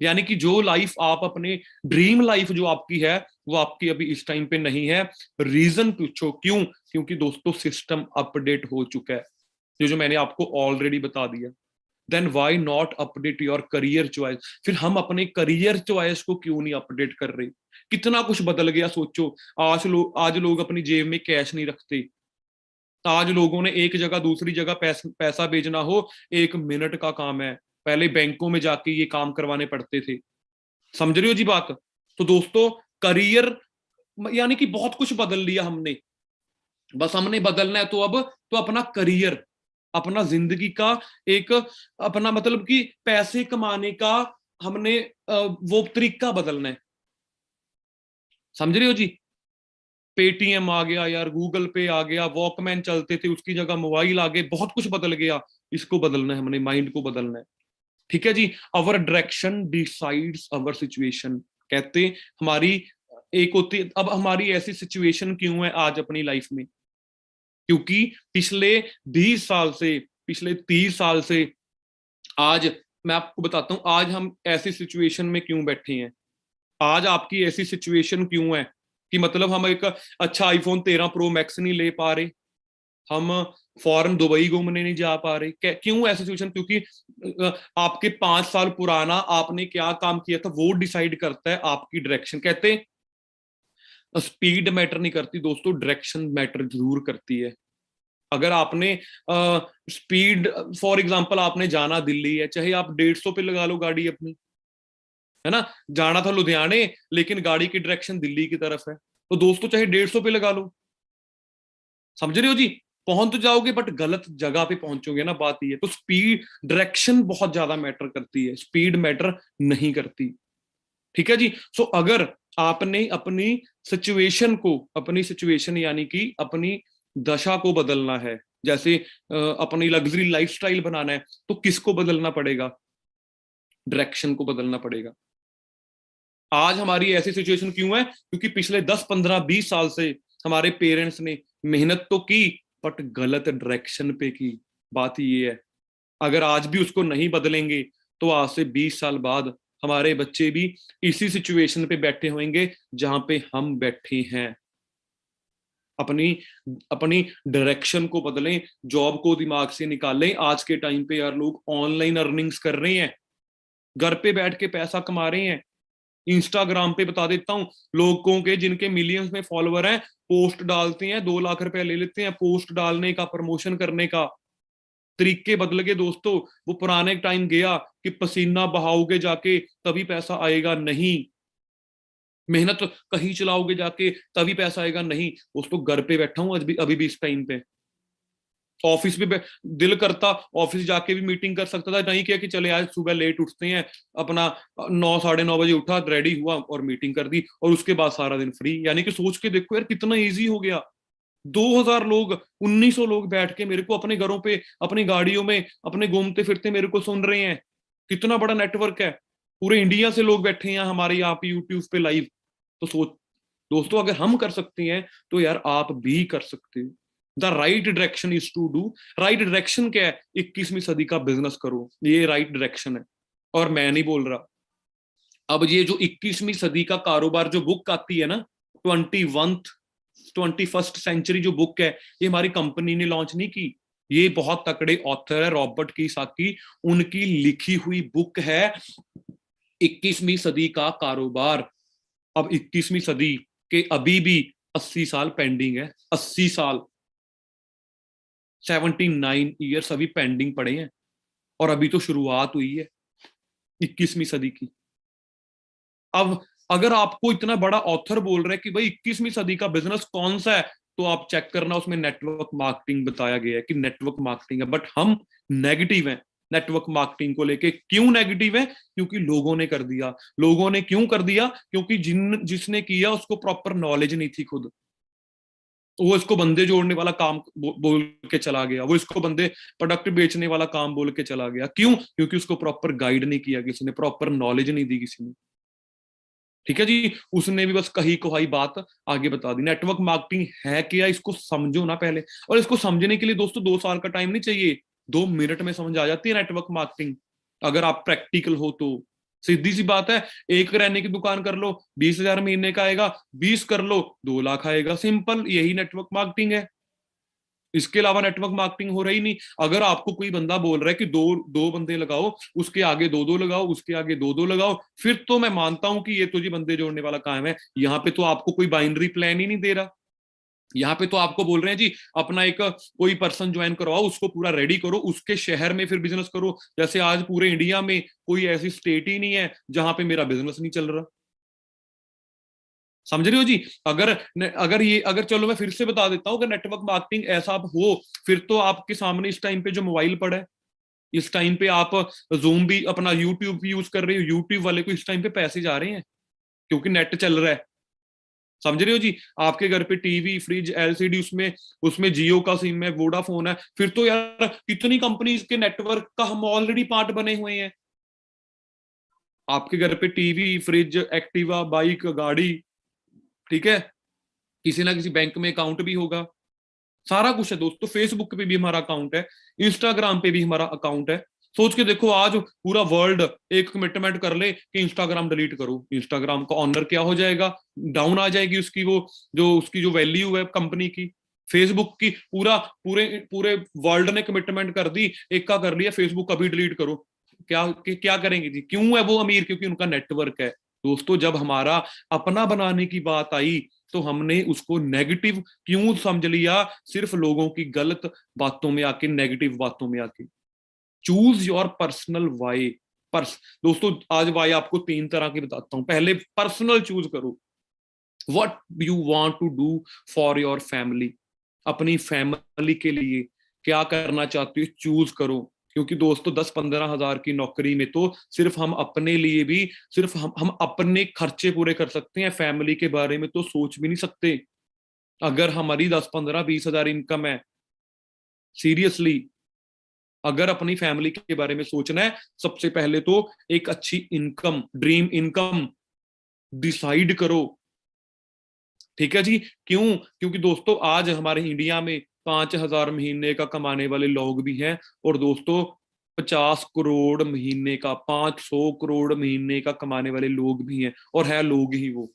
यानी कि जो लाइफ आप अपने ड्रीम लाइफ जो आपकी है वो आपकी अभी इस टाइम पे नहीं है। रीजन पूछो क्यों? क्योंकि दोस्तों सिस्टम अपडेट हो चुका है, जो जो मैंने आपको ऑलरेडी बता दिया। Then why not update your career choice? फिर हम अपने करियर चॉइस को क्यों नहीं अपडेट कर रहे? कितना कुछ बदल गया सोचो। आज लोग अपनी जेब में कैश नहीं रखते। आज लोगों ने एक जगह दूसरी जगह पैसा भेजना हो 1 मिनट का काम है, पहले बैंकों में जाके ये काम करवाने पड़ते थे। समझ रहे हो जी बात? तो दोस्तों करियर यानी कि बहुत कुछ बदल लिया हमने। बस हमने बदलना है तो अब तो अपना करियर, अपना जिंदगी का एक अपना मतलब कि पैसे कमाने का हमने वो तरीका बदलना है। समझ रहे हो जी? पेटीएम आ गया यार, गूगल पे आ गया, वॉकमैन चलते थे उसकी जगह मोबाइल आ गए, बहुत कुछ बदल गया। इसको बदलना है हमने, माइंड को बदलना है। ठीक है जी। अवर डायरेक्शन डिसाइड्स अवर सिचुएशन। कहते हमारी एक होती, अब हमारी ऐसी सिचुएशन क्यों है आज अपनी लाइफ में? क्योंकि पिछले 20 साल से, पिछले 30 साल से आज, मैं आपको बताता हूं आज हम ऐसी सिचुएशन में क्यों बैठे हैं। आज आपकी ऐसी सिचुएशन क्यों है कि मतलब हम एक अच्छा आईफोन 13 प्रो मैक्स नहीं ले पा रहे, हम फॉरेन दुबई घूमने नहीं जा पा रहे? क्यों ऐसी सिचुएशन? क्योंकि आपके 5 साल पुराना आपने क्या काम किया था वो डिसाइड करता है आपकी डायरेक्शन। कहते स्पीड मैटर नहीं करती दोस्तों, डायरेक्शन मैटर जरूर करती है। अगर आपने स्पीड, फॉर एग्जांपल आपने जाना दिल्ली है, चाहे आप 150 पे लगा लो गाड़ी अपनी, है ना। जाना था लुधियाने लेकिन गाड़ी की डायरेक्शन दिल्ली की तरफ है, तो दोस्तों चाहे 150 पे लगा लो। समझ रहे हो जी? पहुंच तो जाओगे बट गलत जगह पे पहुंचोगे ना, बात ये। तो स्पीड, डायरेक्शन बहुत ज्यादा मैटर करती है, स्पीड मैटर नहीं करती। ठीक है जी। सो अगर आपने अपनी सिचुएशन यानी कि अपनी दशा को बदलना है, जैसे अपनी लग्जरी लाइफस्टाइल बनाना है, तो किसको बदलना पड़ेगा? डायरेक्शन को बदलना पड़ेगा। आज हमारी ऐसी सिचुएशन क्यों है? क्योंकि पिछले 10 15 20 साल से हमारे पेरेंट्स ने मेहनत तो की बट गलत डायरेक्शन पे की। बात ये है, अगर आज भी उसको नहीं बदलेंगे तो आज से 20 साल बाद हमारे बच्चे भी इसी सिचुएशन पे बैठे होंगे जहां पे हम बैठे हैं। अपनी अपनी डायरेक्शन को बदलें, जॉब को दिमाग से निकालें। आज के टाइम पे यार लोग ऑनलाइन अर्निंग्स कर रहे हैं, घर पे बैठ के पैसा कमा रहे हैं। इंस्टाग्राम पे बता देता हूँ, लोगों के जिनके मिलियंस में फॉलोवर हैं, पोस्ट डालते हैं, 2 लाख रुपए ले लेते हैं पोस्ट डालने का, प्रमोशन करने का। तरीके बदल गए दोस्तों। वो पुराने टाइम गया कि पसीना बहाओगे जाके तभी पैसा आएगा, नहीं। मेहनत कहीं चलाओगे जाके तभी पैसा आएगा, नहीं। दोस्तों घर पे बैठा हूं अभी भी इस टाइम पे। ऑफिस भी दिल करता ऑफिस जाके भी मीटिंग कर सकता था, नहीं किया कि चले आज सुबह लेट उठते हैं, अपना 9 साढ़े 9 बजे उठा, रेडी हुआ और मीटिंग कर दी, और उसके बाद सारा दिन फ्री। यानी कि सोच के देखो यार कितना इजी हो गया। 2000 लोग, 1900 लोग बैठ के मेरे को अपने घरों पे, अपनी गाड़ियों में, अपने घूमते फिरते मेरे को सुन रहे हैं। कितना बड़ा नेटवर्क है, पूरे इंडिया से लोग बैठे हैं हमारे यहाँ पे यूट्यूब पे लाइव। तो सोच दोस्तों, अगर हम कर सकते हैं तो यार आप भी कर सकते हो। The right direction is to do. Right direction क्या है? 21वीं सदी का बिजनेस करो, ये राइट डायरेक्शन है। और मैं नहीं बोल रहा। अब ये जो 21वीं सदी का कारोबार जो बुक आती है ना, 21st सेंचुरी जो बुक है, ये हमारी कंपनी ने लॉन्च नहीं की। ये बहुत तकड़े ऑथर है रॉबर्ट कियोसाकी, उनकी लिखी हुई बुक है 21वीं सदी का कारोबार। अब 21वीं सदी के अभी भी 80 साल पेंडिंग है। 80 साल, 79 ईयर्स अभी पेंडिंग पड़े हैं, और अभी तो शुरुआत हुई है 21वीं सदी की। अब अगर आपको इतना बड़ा ऑथर बोल रहा है कि भाई 21वीं सदी का बिजनेस कौन सा है, तो आप चेक करना, उसमें नेटवर्क मार्केटिंग बताया गया है कि नेटवर्क मार्केटिंग है। बट हम नेगेटिव हैं नेटवर्क मार्केटिंग को लेके। क्यों नेगेटिव है? क्योंकि लोगों ने कर दिया। लोगों ने क्यों कर दिया? क्योंकि जिसने किया उसको प्रॉपर नॉलेज नहीं थी खुद। वो इसको बंदे जोड़ने वाला काम बोल के चला गया, वो इसको बंदे प्रोडक्ट बेचने वाला काम बोल के चला गया। क्यों? क्योंकि उसको प्रॉपर गाइड नहीं किया किसी ने, प्रॉपर नॉलेज नहीं दी किसी ने। ठीक है जी। उसने भी बस कही कहाई बात आगे बता दी। नेटवर्क मार्केटिंग है क्या, इसको समझो ना पहले। और इसको समझने के लिए दोस्तों 2 साल का टाइम नहीं चाहिए, 2 मिनट में समझ आ जाती है नेटवर्क मार्केटिंग, अगर आप प्रैक्टिकल हो तो। सीधी सी बात है, एक किराने की दुकान कर लो, 20,000 महीने का आएगा, 20 कर लो 2 लाख आएगा। सिंपल, यही नेटवर्क मार्केटिंग है। इसके अलावा नेटवर्क मार्केटिंग हो रही नहीं। अगर आपको कोई बंदा बोल रहा है कि दो दो बंदे लगाओ, उसके आगे दो दो लगाओ, उसके आगे दो दो लगाओ, फिर तो मैं मानता हूं कि ये तो जी बंदे जोड़ने वाला काम है। यहाँ पे तो आपको कोई बाइनरी प्लान ही नहीं दे रहा। यहाँ पे तो आपको बोल रहे हैं जी अपना एक कोई पर्सन ज्वाइन करवाओ, उसको पूरा रेडी करो, उसके शहर में फिर बिजनेस करो। जैसे आज पूरे इंडिया में कोई ऐसी स्टेट ही नहीं है जहां पे मेरा बिजनेस नहीं चल रहा। समझ रहे हो जी? अगर अगर चलो मैं फिर से बता देता हूँ, अगर नेटवर्क मार्केटिंग ऐसा हो, फिर तो आपके सामने इस टाइम पे जो मोबाइल पड़ा है, इस टाइम पे आप जूम भी, अपना यूट्यूब भी यूज कर रहे हो, यूट्यूब वाले को इस टाइम पे पैसे जा रहे हैं क्योंकि नेट चल रहा है। समझ रहे हो जी? आपके घर पे टीवी, फ्रिज, एलसीडी, उसमें उसमें जियो का सिम है, वोडाफोन है, फिर तो यार कितनी कंपनीज के नेटवर्क का हम ऑलरेडी पार्ट बने हुए हैं। आपके घर पे टीवी, फ्रिज, एक्टिवा, बाइक, गाड़ी, ठीक है, किसी ना किसी बैंक में अकाउंट भी होगा, सारा कुछ है दोस्तों। फेसबुक पे भी हमारा अकाउंट है, इंस्टाग्राम पे भी हमारा अकाउंट है। सोच के देखो, आज पूरा वर्ल्ड एक कमिटमेंट कर ले कि इंस्टाग्राम डिलीट करो, इंस्टाग्राम का ऑनर क्या हो जाएगा? डाउन आ जाएगी उसकी वो जो उसकी जो वैल्यू है कंपनी की। फेसबुक की पूरा पूरे पूरे वर्ल्ड ने कमिटमेंट कर दी, एक का कर लिया, फेसबुक कभी डिलीट करो, क्या करेंगे जी? क्यों है वो अमीर? क्योंकि उनका नेटवर्क है। दोस्तों, जब हमारा अपना बनाने की बात आई तो हमने उसको नेगेटिव क्यों समझ लिया? सिर्फ लोगों की गलत बातों में आके, नेगेटिव बातों में आके। Choose your personal why. पर्स दोस्तों, आज वाई आपको 3 तरह की बताता हूं। पहले पर्सनल चूज करो, what you want to do for your family. अपनी फैमिली के लिए क्या करना चाहते हो चूज करो। क्योंकि दोस्तों 10-15 हजार की नौकरी में तो सिर्फ हम अपने लिए भी, सिर्फ हम अपने खर्चे पूरे कर सकते हैं, फैमिली के बारे में तो सोच भी नहीं सकते। अगर हमारी 10-15-20 हजार इनकम है, सीरियसली अगर अपनी फैमिली के बारे में सोचना है, सबसे पहले तो एक अच्छी इनकम, ड्रीम इनकम डिसाइड करो। ठीक है जी। क्यों? क्योंकि दोस्तों आज हमारे इंडिया में 5 हजार महीने का कमाने वाले लोग भी हैं, और दोस्तों 50 करोड़ महीने का, 500 करोड़ महीने का कमाने वाले लोग भी हैं, और है लोग ही वो।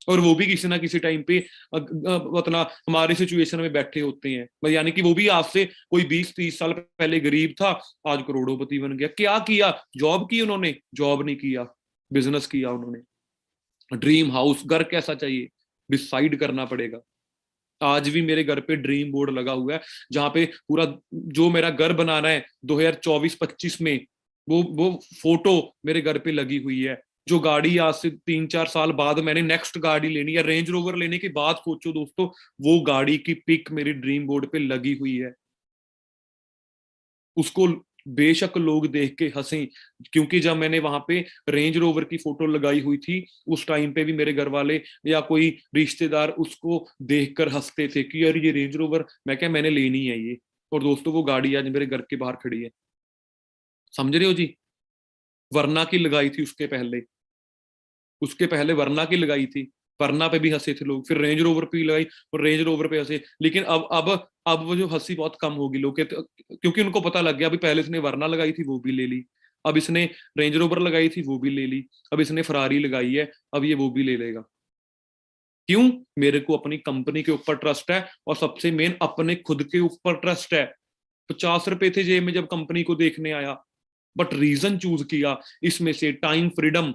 और वो भी किसी ना किसी टाइम पे मतलब हमारी सिचुएशन में बैठे होते हैं, यानी कि वो भी आज से कोई 20-30 साल पहले गरीब था, आज करोड़पति बन गया। क्या किया? जॉब की उन्होंने? जॉब नहीं किया, बिजनेस किया उन्होंने। ड्रीम हाउस, घर कैसा चाहिए डिसाइड करना पड़ेगा। आज भी मेरे घर पे ड्रीम बोर्ड लगा हुआ है, जहां पे पूरा जो मेरा घर बनाना है 2024-25 में, वो फोटो मेरे घर पे लगी हुई है। जो गाड़ी आज से 3-4 साल बाद मैंने नेक्स्ट गाड़ी लेनी है, रेंज रोवर लेने के बाद, सोचो दोस्तों, वो गाड़ी की पिक मेरी ड्रीम बोर्ड पे लगी हुई है। उसको बेशक लोग देख के हंसे, क्योंकि जब मैंने वहां पे रेंज रोवर की फोटो लगाई हुई थी, उस टाइम पे भी मेरे घर वाले या कोई रिश्तेदार उसको देखकर हंसते थे कि यार ये रेंज रोवर, मैं क्या, मैंने लेनी है ये। और दोस्तों वो गाड़ी आज मेरे घर के बाहर खड़ी है। समझ रहे हो जी? वरना की लगाई थी उसके पहले, उसके पहले वरना की लगाई थी, वरना पे भी हंसे थे लोग, फिर रेंज रोवर पे लगाई और रेंज रोवर पे हंसे। लेकिन अब वो जो हंसी बहुत कम होगी लोग के, क्योंकि उनको पता लग गया, अभी पहले इसने वरना लगाई थी वो भी ले ली, अब इसने रेंज रोवर लगाई थी वो भी ले ली, अब इसने फरारी लगाई है, अब ये वो भी ले लेगा। क्यों? मेरे को अपनी कंपनी के ऊपर ट्रस्ट है, और सबसे मेन अपने खुद के ऊपर ट्रस्ट है। 50 रुपए थे जेब में जब कंपनी को देखने आया, बट रीजन चूज किया इसमें से टाइम फ्रीडम।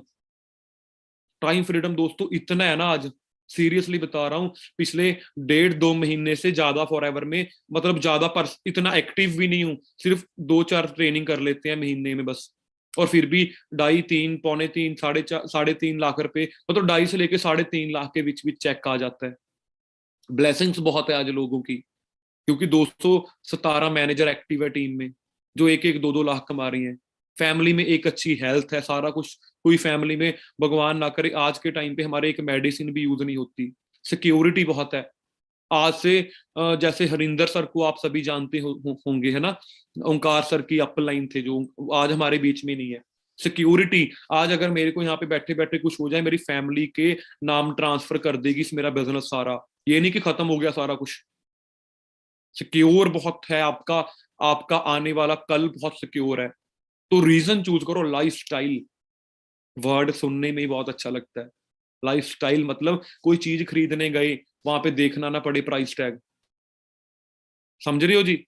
टाइम फ्रीडम दोस्तों इतना है ना आज, सीरियसली बता रहा हूं, पिछले 1.5-2 महीने से ज्यादा फॉरएवर में, मतलब ज्यादा पर इतना एक्टिव भी नहीं हूं, सिर्फ 2-4 ट्रेनिंग कर लेते हैं महीने में बस। और फिर भी 2.5, 3, पौने 3, 3.5 लाख रुपए, मतलब 2.5 से लेके 3.5 लाख के बीच बीच चेक आ जाता है। ब्लेसिंग्स बहुत है आज लोगों की, क्योंकि 217 मैनेजर एक्टिव है टीम में, जो 1-1, 2-2 लाख कमा रही हैं। फैमिली में एक अच्छी हेल्थ है, सारा कुछ। कोई फैमिली में भगवान ना करे आज के टाइम पे हमारे एक मेडिसिन भी यूज नहीं होती। सिक्योरिटी बहुत है। आज से जैसे हरिंदर सर को आप सभी जानते होंगे, है ना? ओंकार सर की अपलाइन थे, जो आज हमारे बीच में नहीं है। सिक्योरिटी, आज अगर मेरे को यहाँ पे बैठे बैठे कुछ हो जाए, मेरी फैमिली के नाम ट्रांसफर कर देगी मेरा बिजनेस सारा। ये नहीं कि खत्म हो गया सारा कुछ। सिक्योर बहुत है आपका, आपका आने वाला कल बहुत सिक्योर है। तो रीजन चूज करो, लाइफ स्टाइल। वर्ड सुनने में ही बहुत अच्छा लगता है। लाइफ स्टाइल मतलब कोई चीज खरीदने गए, वहां पे देखना ना पड़े प्राइस टैग। समझ रहे हो जी?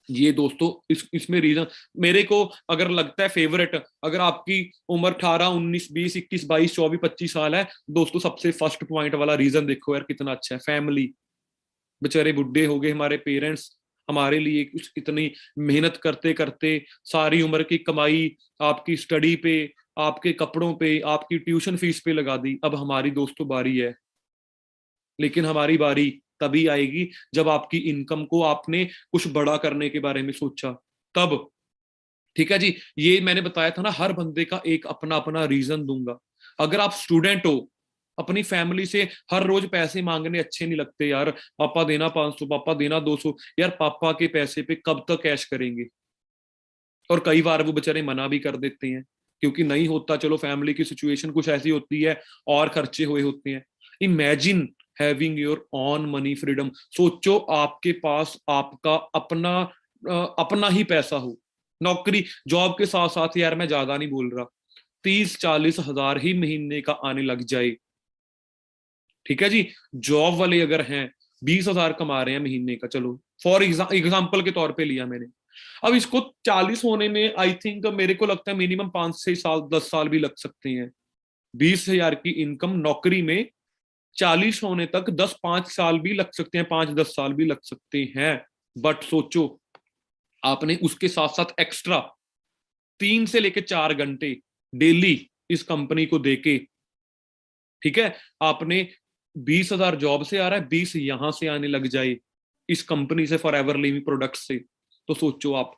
ये दोस्तों इसमें रीजन मेरे को अगर लगता है फेवरेट, अगर आपकी उम्र 18, 19, 20, 21, 22, 24, 25 साल है, दोस्तों सबसे फर्स्ट पॉइंट वाला रीजन देखो यार, कितना अच्छा है। फैमिली, बेचारे बुढ़े हो गए हमारे पेरेंट्स, हमारे लिए कुछ इतनी मेहनत करते करते, सारी उम्र की कमाई आपकी स्टडी पे, आपके कपड़ों पे, आपकी ट्यूशन फीस पे लगा दी। अब हमारी दोस्तों बारी है, लेकिन हमारी बारी तभी आएगी जब आपकी इनकम को आपने कुछ बड़ा करने के बारे में सोचा, तब। ठीक है जी। ये मैंने बताया था ना, हर बंदे का एक अपना अपना रीजन दूंगा। अगर आप स्टूडेंट हो, अपनी फैमिली से हर रोज पैसे मांगने अच्छे नहीं लगते यार। पापा देना 500, पापा देना 200, यार पापा के पैसे पे कब तक कैश करेंगे? और कई बार वो बेचारे मना भी कर देते हैं, क्योंकि नहीं होता, चलो फैमिली की सिचुएशन कुछ ऐसी होती है, और खर्चे हुए होते हैं। Imagine having your on money freedom. सोचो आपके पास आपका अपना अपना ही पैसा हो। नौकरी, जॉब के साथ साथ, यार मैं ज्यादा नहीं बोल रहा, 30-40 हजार ही महीने का आने लग जाए। ठीक है जी। जॉब वाले अगर हैं, 20 हजार कमा रहे हैं महीने का, चलो फॉर एग्जाम्पल के तौर पे लिया मैंने। अब इसको 40 होने में आई थिंक मेरे को लगता है मिनिमम 5-6 साल, 10 साल भी लग सकते हैं। 20 हजार की इनकम नौकरी में 40 होने तक 10-5 साल भी लग सकते हैं, 5-10 साल भी लग सकते हैं। बट सोचो, आपने उसके साथ साथ एक्स्ट्रा 3 से लेकर 4 घंटे डेली इस कंपनी को देके, ठीक है, आपने 20 हजार जॉब से आ रहा है, 20 यहां से आने लग जाए, इस कंपनी से, फॉर एवर लिविंग प्रोडक्ट से, तो सोचो आप,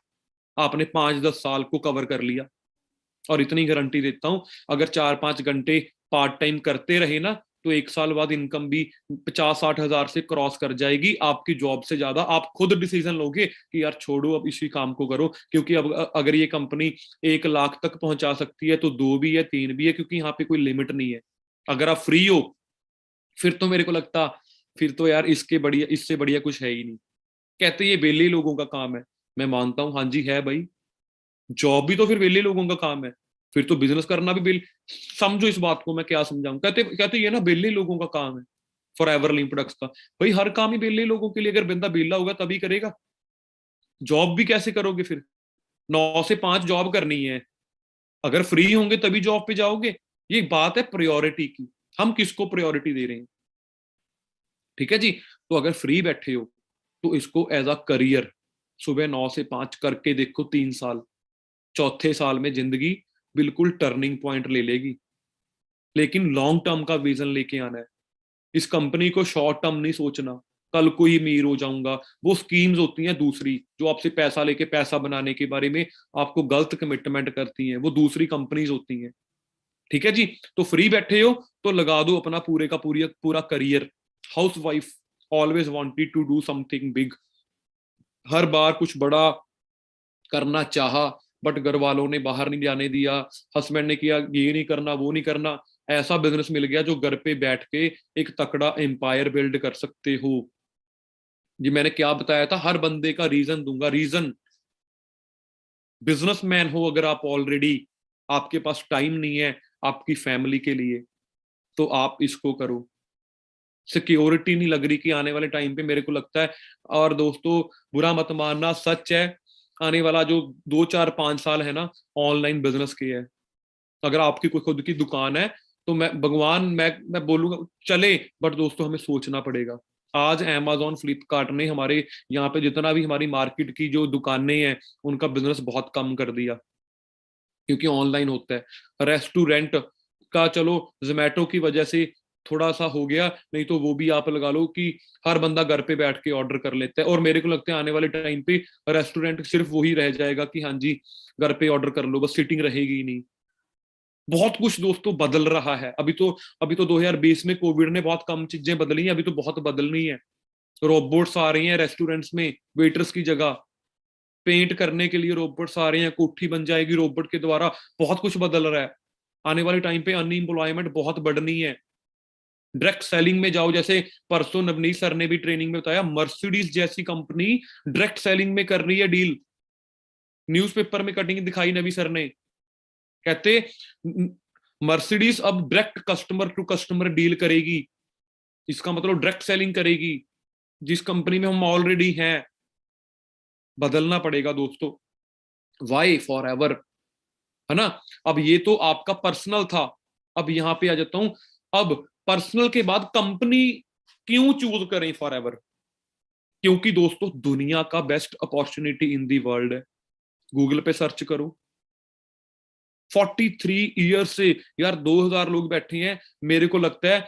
आपने 5-10 साल को कवर कर लिया। और इतनी गारंटी देता हूं, अगर 4-5 घंटे पार्ट टाइम करते रहे ना, तो 1 साल बाद इनकम भी 50-60 हजार से क्रॉस कर जाएगी, आपकी जॉब से ज्यादा। आप खुद डिसीजन लोगे कि यार छोड़ो, अब इसी काम को करो, क्योंकि अब अगर ये कंपनी 1 लाख तक पहुंचा सकती है तो 2 भी है, 3 भी है, क्योंकि यहाँ पे कोई लिमिट नहीं है। अगर आप फ्री हो, फिर तो मेरे को लगता, फिर तो यार इसके बढ़िया, इससे बढ़िया कुछ है ही नहीं। कहते ये वेले लोगों का काम है, मैं मानता हूँ, हाँ जी है भाई, जॉब भी तो फिर वेले लोगों का काम है, फिर तो बिजनेस करना भी वेले। समझो इस बात को मैं क्या समझाऊं, कहते कहते ये ना वेले लोगों का काम है, फॉर एवर लिंक प्रोडक्ट्स का। भाई हर काम ही वेले लोगों के लिए, अगर बंदा वेला होगा तभी करेगा। जॉब भी कैसे करोगे फिर, 9 से 5 जॉब करनी है, अगर फ्री होंगे तभी जॉब पे जाओगे। ये बात है प्रायोरिटी की, हम किसको प्रायोरिटी दे रहे हैं। ठीक है जी। तो अगर फ्री बैठे हो तो इसको एज अ करियर सुबह 9 से 5 करके देखो, 3 साल, चौथे साल में जिंदगी बिल्कुल टर्निंग पॉइंट ले लेगी। लेकिन लॉन्ग टर्म का विजन लेके आना है। इस कंपनी को शॉर्ट टर्म नहीं सोचना, कल को ही अमीर हो जाऊंगा। वो स्कीम्स होती हैं दूसरी, जो आपसे पैसा लेके पैसा बनाने के बारे में आपको गलत कमिटमेंट करती हैं, वो दूसरी कंपनीज होती हैं। ठीक है जी। तो फ्री बैठे हो तो लगा दो अपना पूरे का पूरी पूरा career. Housewife always wanted to do something big, हर बार कुछ बड़ा करना चाहा, बट घर वालों ने बाहर नहीं जाने दिया, हस्बैंड ने किया ये नहीं करना वो नहीं करना। ऐसा बिजनेस मिल गया जो घर पे बैठ के एक तकड़ा एम्पायर बिल्ड कर सकते हो। जी मैंने क्या बताया था, हर बंदे का रीजन दूंगा, रीजन। बिजनेसमैन हो अगर आप ऑलरेडी, आपके पास टाइम नहीं है आपकी फैमिली के लिए, तो आप इसको करो। सिक्योरिटी नहीं लग रही कि आने वाले टाइम पे, मेरे को लगता है, और दोस्तों बुरा मत मानना, सच है, आने वाला जो 2-4-5 साल है ना, ऑनलाइन बिजनेस के है। अगर आपकी कोई खुद की दुकान है तो मैं भगवान, मैं बोलूंगा चले, बट दोस्तों हमें सोचना पड़ेगा। आज amazon फ्लिपकार्ट ने हमारे यहाँ पे जितना भी हमारी मार्केट की जो दुकानें हैं उनका बिजनेस बहुत कम कर दिया, क्योंकि ऑनलाइन होता है। रेस्टोरेंट का चलो जोमेटो की वजह से थोड़ा सा हो गया, नहीं तो वो भी आप लगा लो कि हर बंदा घर पे बैठ के ऑर्डर कर लेता है। और मेरे को लगता है आने वाले टाइम पे रेस्टोरेंट सिर्फ वही रह जाएगा कि हाँ जी घर पे ऑर्डर कर लो, बस सीटिंग रहेगी ही नहीं। बहुत कुछ दोस्तों बदल रहा है। अभी तो 2020 में कोविड ने बहुत कम चीजें बदली हैं, अभी तो बहुत बदलनी है। रोबोट्स आ रही हैं रेस्टोरेंट्स में वेटर्स की जगह, पेंट करने के लिए रोबोट्स आ रहे हैं, कोठी बन जाएगी रोबोट के द्वारा। बहुत कुछ बदल रहा है। आने वाले टाइम पे अनएम्प्लॉयमेंट बहुत बढ़नी है। डायरेक्ट सेलिंग में जाओ, जैसे परसों नवनीत सर ने भी ट्रेनिंग में बताया, मर्सिडीज जैसी कंपनी डायरेक्ट सेलिंग में कर रही है डील। न्यूज़पेपर में कटिंग दिखाई नवी सर ने, कहते मर्सिडीज अब direct customer to customer deal करेगी। इसका मतलब डायरेक्ट सेलिंग करेगी, जिस कंपनी में हम ऑलरेडी हैं। बदलना पड़ेगा दोस्तों, वाई फॉर एवर, है ना। अब ये तो आपका पर्सनल था, अब यहां पे आ जाता हूं। अब पर्सनल के बाद कंपनी क्यों चूज करें फॉर एवर, क्योंकि दोस्तों दुनिया का best opportunity in the world है। गूगल पे सर्च करो, 43 ईयर से यार 2000 लोग बैठे हैं, मेरे को लगता है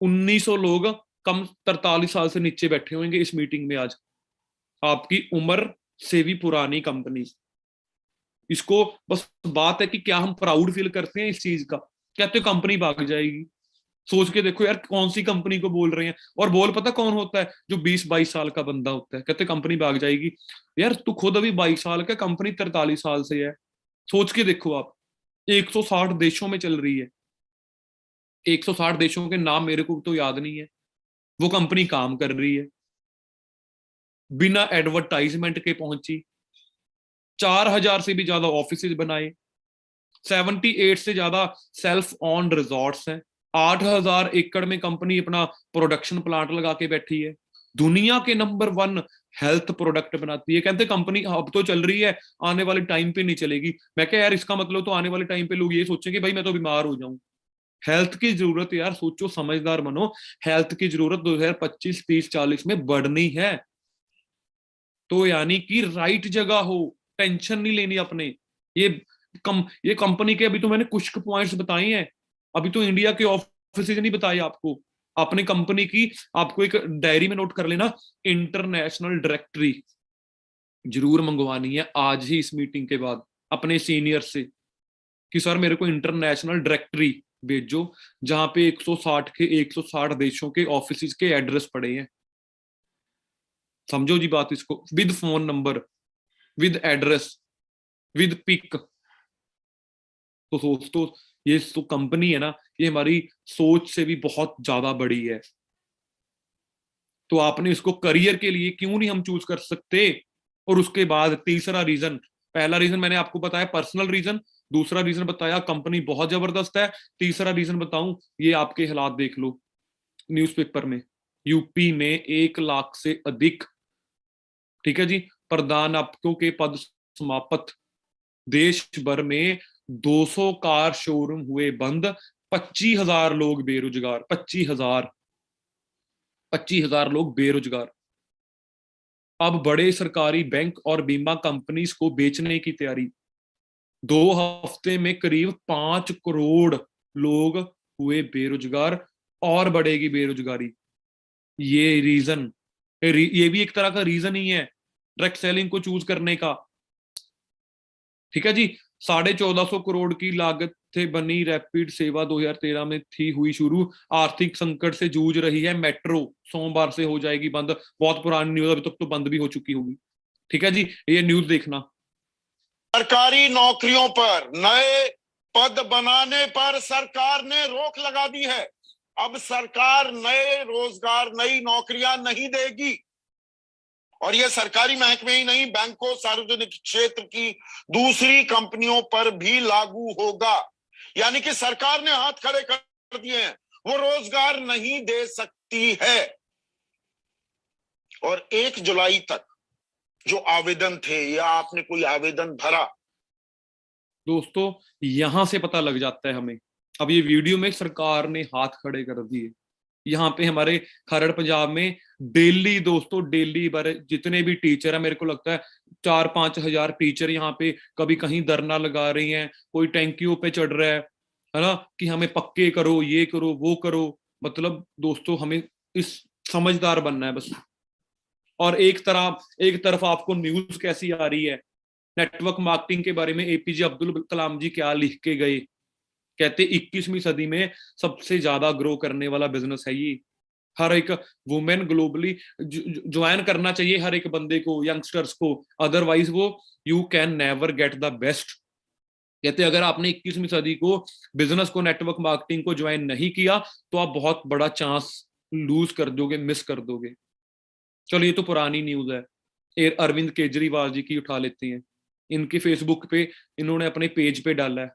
1900 लोग कम 43 साल से नीचे बैठे होंगे इस मीटिंग में आज। आपकी उम्र से भी पुरानी कंपनी। इसको बस बात है कि क्या हम प्राउड फील करते हैं इस चीज का। कहते कंपनी भाग जाएगी, सोच के देखो यार कौन सी कंपनी को बोल रहे हैं। और बोल पता कौन होता है, जो 20-22 साल का बंदा होता है, कहते कंपनी भाग जाएगी। यार तू खुद अभी 22 साल का, कंपनी 43 साल से है। सोच के देखो आप, 160 देशों में चल रही है। 160 देशों के नाम मेरे को तो याद नहीं है, वो कंपनी काम कर रही है, बिना एडवर्टाइजमेंट के पहुंची। 4000 से भी ज्यादा ऑफिस बनाए, 78 से ज्यादा सेल्फ ऑन रिजॉर्ट्स हैं, 8000 एकड़ में कंपनी अपना प्रोडक्शन प्लांट लगा के बैठी है। दुनिया के नंबर 1 हेल्थ प्रोडक्ट बनाती है। कहते कंपनी अब तो चल रही है, आने वाले टाइम पे नहीं चलेगी। मैं क्या यार, इसका मतलब तो आने वाले टाइम पे लोग ये सोचेंगे भाई मैं तो बीमार हो जाऊं। हेल्थ की जरूरत यार, सोचो समझदार बनो, हेल्थ की जरूरत 2025, 30, 40 में बढ़नी है। तो यानी कि राइट जगह हो, टेंशन नहीं लेनी अपने। ये ये कंपनी के अभी तो मैंने कुछ पॉइंट्स बताए हैं, अभी तो इंडिया के ऑफिस नहीं बताए आपको। अपनी कंपनी की आपको एक डायरी में नोट कर लेना, इंटरनेशनल डायरेक्टरी जरूर मंगवानी है आज ही इस मीटिंग के बाद अपने सीनियर से कि सर मेरे को इंटरनेशनल डायरेक्टरी भेजो जहां पे 160 देशों के ऑफिस के एड्रेस पड़े हैं। समझो जी बात इसको, with phone number, with address, with pic. तो दोस्तों ये तो कंपनी है ना, ये हमारी सोच से भी बहुत ज्यादा बड़ी है। तो आपने इसको करियर के लिए क्यों नहीं हम चूज कर सकते। और उसके बाद तीसरा रीजन, पहला रीजन मैंने आपको बताया पर्सनल रीजन, दूसरा रीजन बताया कंपनी बहुत जबरदस्त है, तीसरा रीजन बताऊं, ये आपके हालात देख लो न्यूज़पेपर में, यूपी में 1 लाख से अधिक, ठीक है जी, प्रधानाध्यापकों के पद समाप्त, देश भर में 200 कार शोरूम हुए बंद, 25,000 लोग बेरोजगार, 25,000 लोग बेरोजगार। अब बड़े सरकारी बैंक और बीमा कंपनीज को बेचने की तैयारी, 2 हफ्ते में करीब 5 करोड़ लोग हुए बेरोजगार और बढ़ेगी बेरोजगारी। ये रीजन, ये भी एक तरह का रीजन ही है डायरेक्ट सेलिंग को चूज करने का, ठीक है जी। 1450 करोड़ की लागत से बनी रैपिड सेवा 2013 में थी हुई शुरू, आर्थिक संकट से जूझ रही है मेट्रो, सोमवार से हो जाएगी बंद। बहुत पुरानी न्यूज, अभी तक तो बंद भी हो चुकी होगी, ठीक है जी, ये न्यूज देखना। सरकारी नौकरियों पर नए पद बनाने पर सरकार ने रोक लगा दी है। अब सरकार नए रोजगार, नई नौकरियां नहीं देगी। और यह सरकारी महकमे ही नहीं, बैंकों, सार्वजनिक क्षेत्र की दूसरी कंपनियों पर भी लागू होगा। यानी कि सरकार ने हाथ खड़े कर दिए हैं, वो रोजगार नहीं दे सकती है। और 1 जुलाई तक जो आवेदन थे, या आपने कोई आवेदन भरा, दोस्तों यहां से पता लग जाता है हमें, अब ये वीडियो में सरकार ने हाथ खड़े कर दिए। यहाँ पे हमारे खरड़ पंजाब में डेली, दोस्तों डेली बारे जितने भी टीचर है, मेरे को लगता है 4-5 हजार टीचर यहाँ पे कभी कहीं धरना लगा रही हैं, कोई टैंकियों पे चढ़ रहा है ना, कि हमें पक्के करो, ये करो, वो करो। मतलब दोस्तों हमें इस समझदार बनना है बस। और एक तरफ आपको न्यूज कैसी आ रही है, नेटवर्क मार्केटिंग के बारे में एपीजे अब्दुल कलाम जी क्या लिख के गए, कहते 21वीं सदी में सबसे ज्यादा ग्रो करने वाला बिजनेस है ये। हर एक वुमेन ग्लोबली ज्वाइन करना चाहिए, हर एक बंदे को, यंगस्टर्स को, अदरवाइज वो you can never get the best. कहते अगर आपने 21वीं सदी को, बिजनेस को, नेटवर्क मार्केटिंग को ज्वाइन नहीं किया तो आप बहुत बड़ा चांस लूज कर दोगे, मिस कर दोगे। चलो ये तो पुरानी न्यूज है, अरविंद केजरीवाल जी की उठा लेते हैं। इनके फेसबुक पे इन्होंने अपने पेज पे डाला है,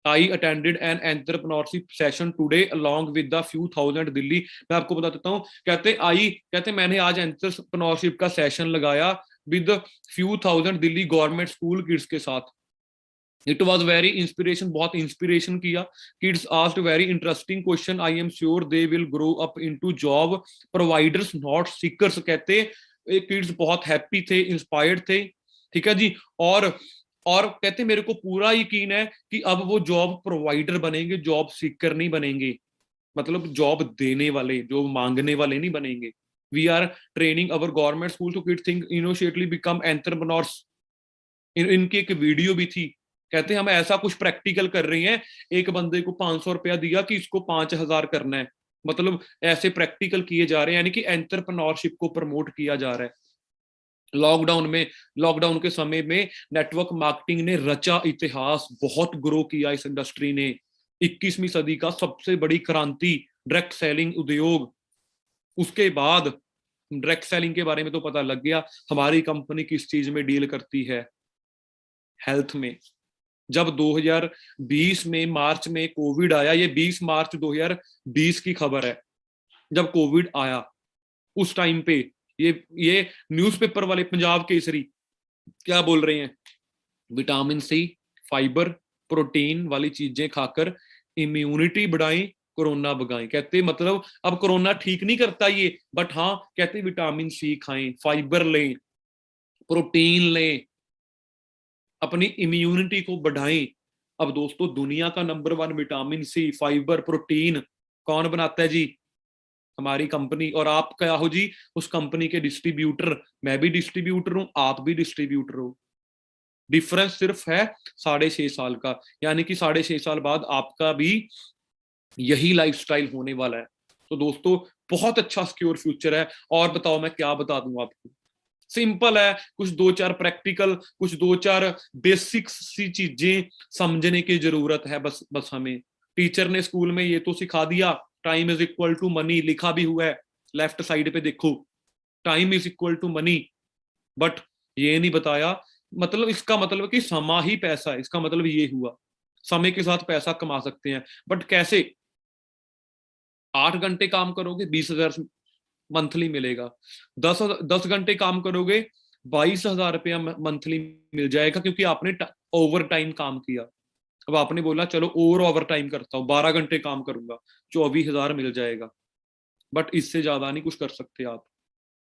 I attended an entrepreneurship session today along with the few thousand Delhi. मैं आपको बता देता हूँ, कहते मैंने आज एंटरप्रेन्योरशिप का सेशन लगाया with few thousand Delhi government school kids के साथ। इट वॉज वेरी इंस्पिरेशन, बहुत इंस्पिरेशन किया। Kids asked very interesting question, I am sure they will grow up into job providers not seekers. कहते किड्स बहुत happy थे, inspired थे, ठीक है जी। और कहते मेरे को पूरा यकीन है कि अब वो जॉब प्रोवाइडर बनेंगे, जॉब सीकर नहीं बनेंगे, मतलब जॉब देने वाले, जो मांगने वाले नहीं बनेंगे। We are training our government school to kid think initially become entrepreneurs. इनकी एक वीडियो भी थी, कहते हम ऐसा कुछ प्रैक्टिकल कर रहे हैं, एक बंदे को 500 रुपया दिया कि इसको 5,000 करना है, मतलब ऐसे प्रैक्टिकल किए जा रहे हैं, यानी कि एंटरप्रेन्योरशिप को प्रमोट किया जा रहा है। लॉकडाउन के समय में नेटवर्क मार्केटिंग ने रचा इतिहास, बहुत ग्रो किया इस इंडस्ट्री ने। 21वीं सदी का सबसे बड़ी क्रांति डायरेक्ट सेलिंग उद्योग। उसके बाद डायरेक्ट सेलिंग के बारे में तो पता लग गया, हमारी कंपनी किस चीज में डील करती है, हेल्थ में। जब 2020 में मार्च में कोविड आया, ये 20 मार्च 2020 की खबर है, जब कोविड आया उस टाइम पे ये न्यूज़पेपर वाले पंजाब केसरी क्या बोल रहे हैं, विटामिन सी, फाइबर, प्रोटीन वाली चीजें खाकर इम्यूनिटी बढ़ाएं, कोरोना भगाएं। कहते मतलब अब कोरोना ठीक नहीं करता ये, बट हाँ कहते विटामिन सी खाएं, फाइबर लें, प्रोटीन लें, अपनी इम्यूनिटी को बढ़ाएं। अब दोस्तों दुनिया का number 1 vitamin C, fibre, protein कौन बनाता है जी? हमारी कंपनी। और आप क्या हो जी? उस कंपनी के डिस्ट्रीब्यूटर। मैं भी डिस्ट्रीब्यूटर हूं, आप भी डिस्ट्रीब्यूटर हो। डिफरेंस सिर्फ है 6.5 साल का, यानी कि 6.5 साल बाद आपका भी यही लाइफस्टाइल होने वाला है। तो दोस्तों बहुत अच्छा सिक्योर फ्यूचर है। और बताओ मैं क्या बता दूं आपको? सिंपल है, कुछ 2-4 प्रैक्टिकल, कुछ 2-4 बेसिक्स सी चीजें समझने की जरूरत है बस हमें। टीचर ने स्कूल में ये तो सिखा दिया, time is equal to money, लिखा भी हुआ है लेफ्ट साइड पे देखो, time is equal to money. But ये नहीं बताया, मतलब इसका मतलब कि समा ही पैसा है, इसका मतलब ये हुआ समय के साथ पैसा कमा सकते हैं। बट कैसे? 8 घंटे काम करोगे 20,000 मंथली मिलेगा। 10 घंटे काम करोगे 22,000 रुपया मंथली मिल जाएगा, क्योंकि आपने ओवर टाइम काम किया। अब आपने बोला चलो और ओवर टाइम करता हूँ, 12 घंटे काम करूंगा, 24,000 मिल जाएगा। बट इससे ज्यादा नहीं कुछ कर सकते आप।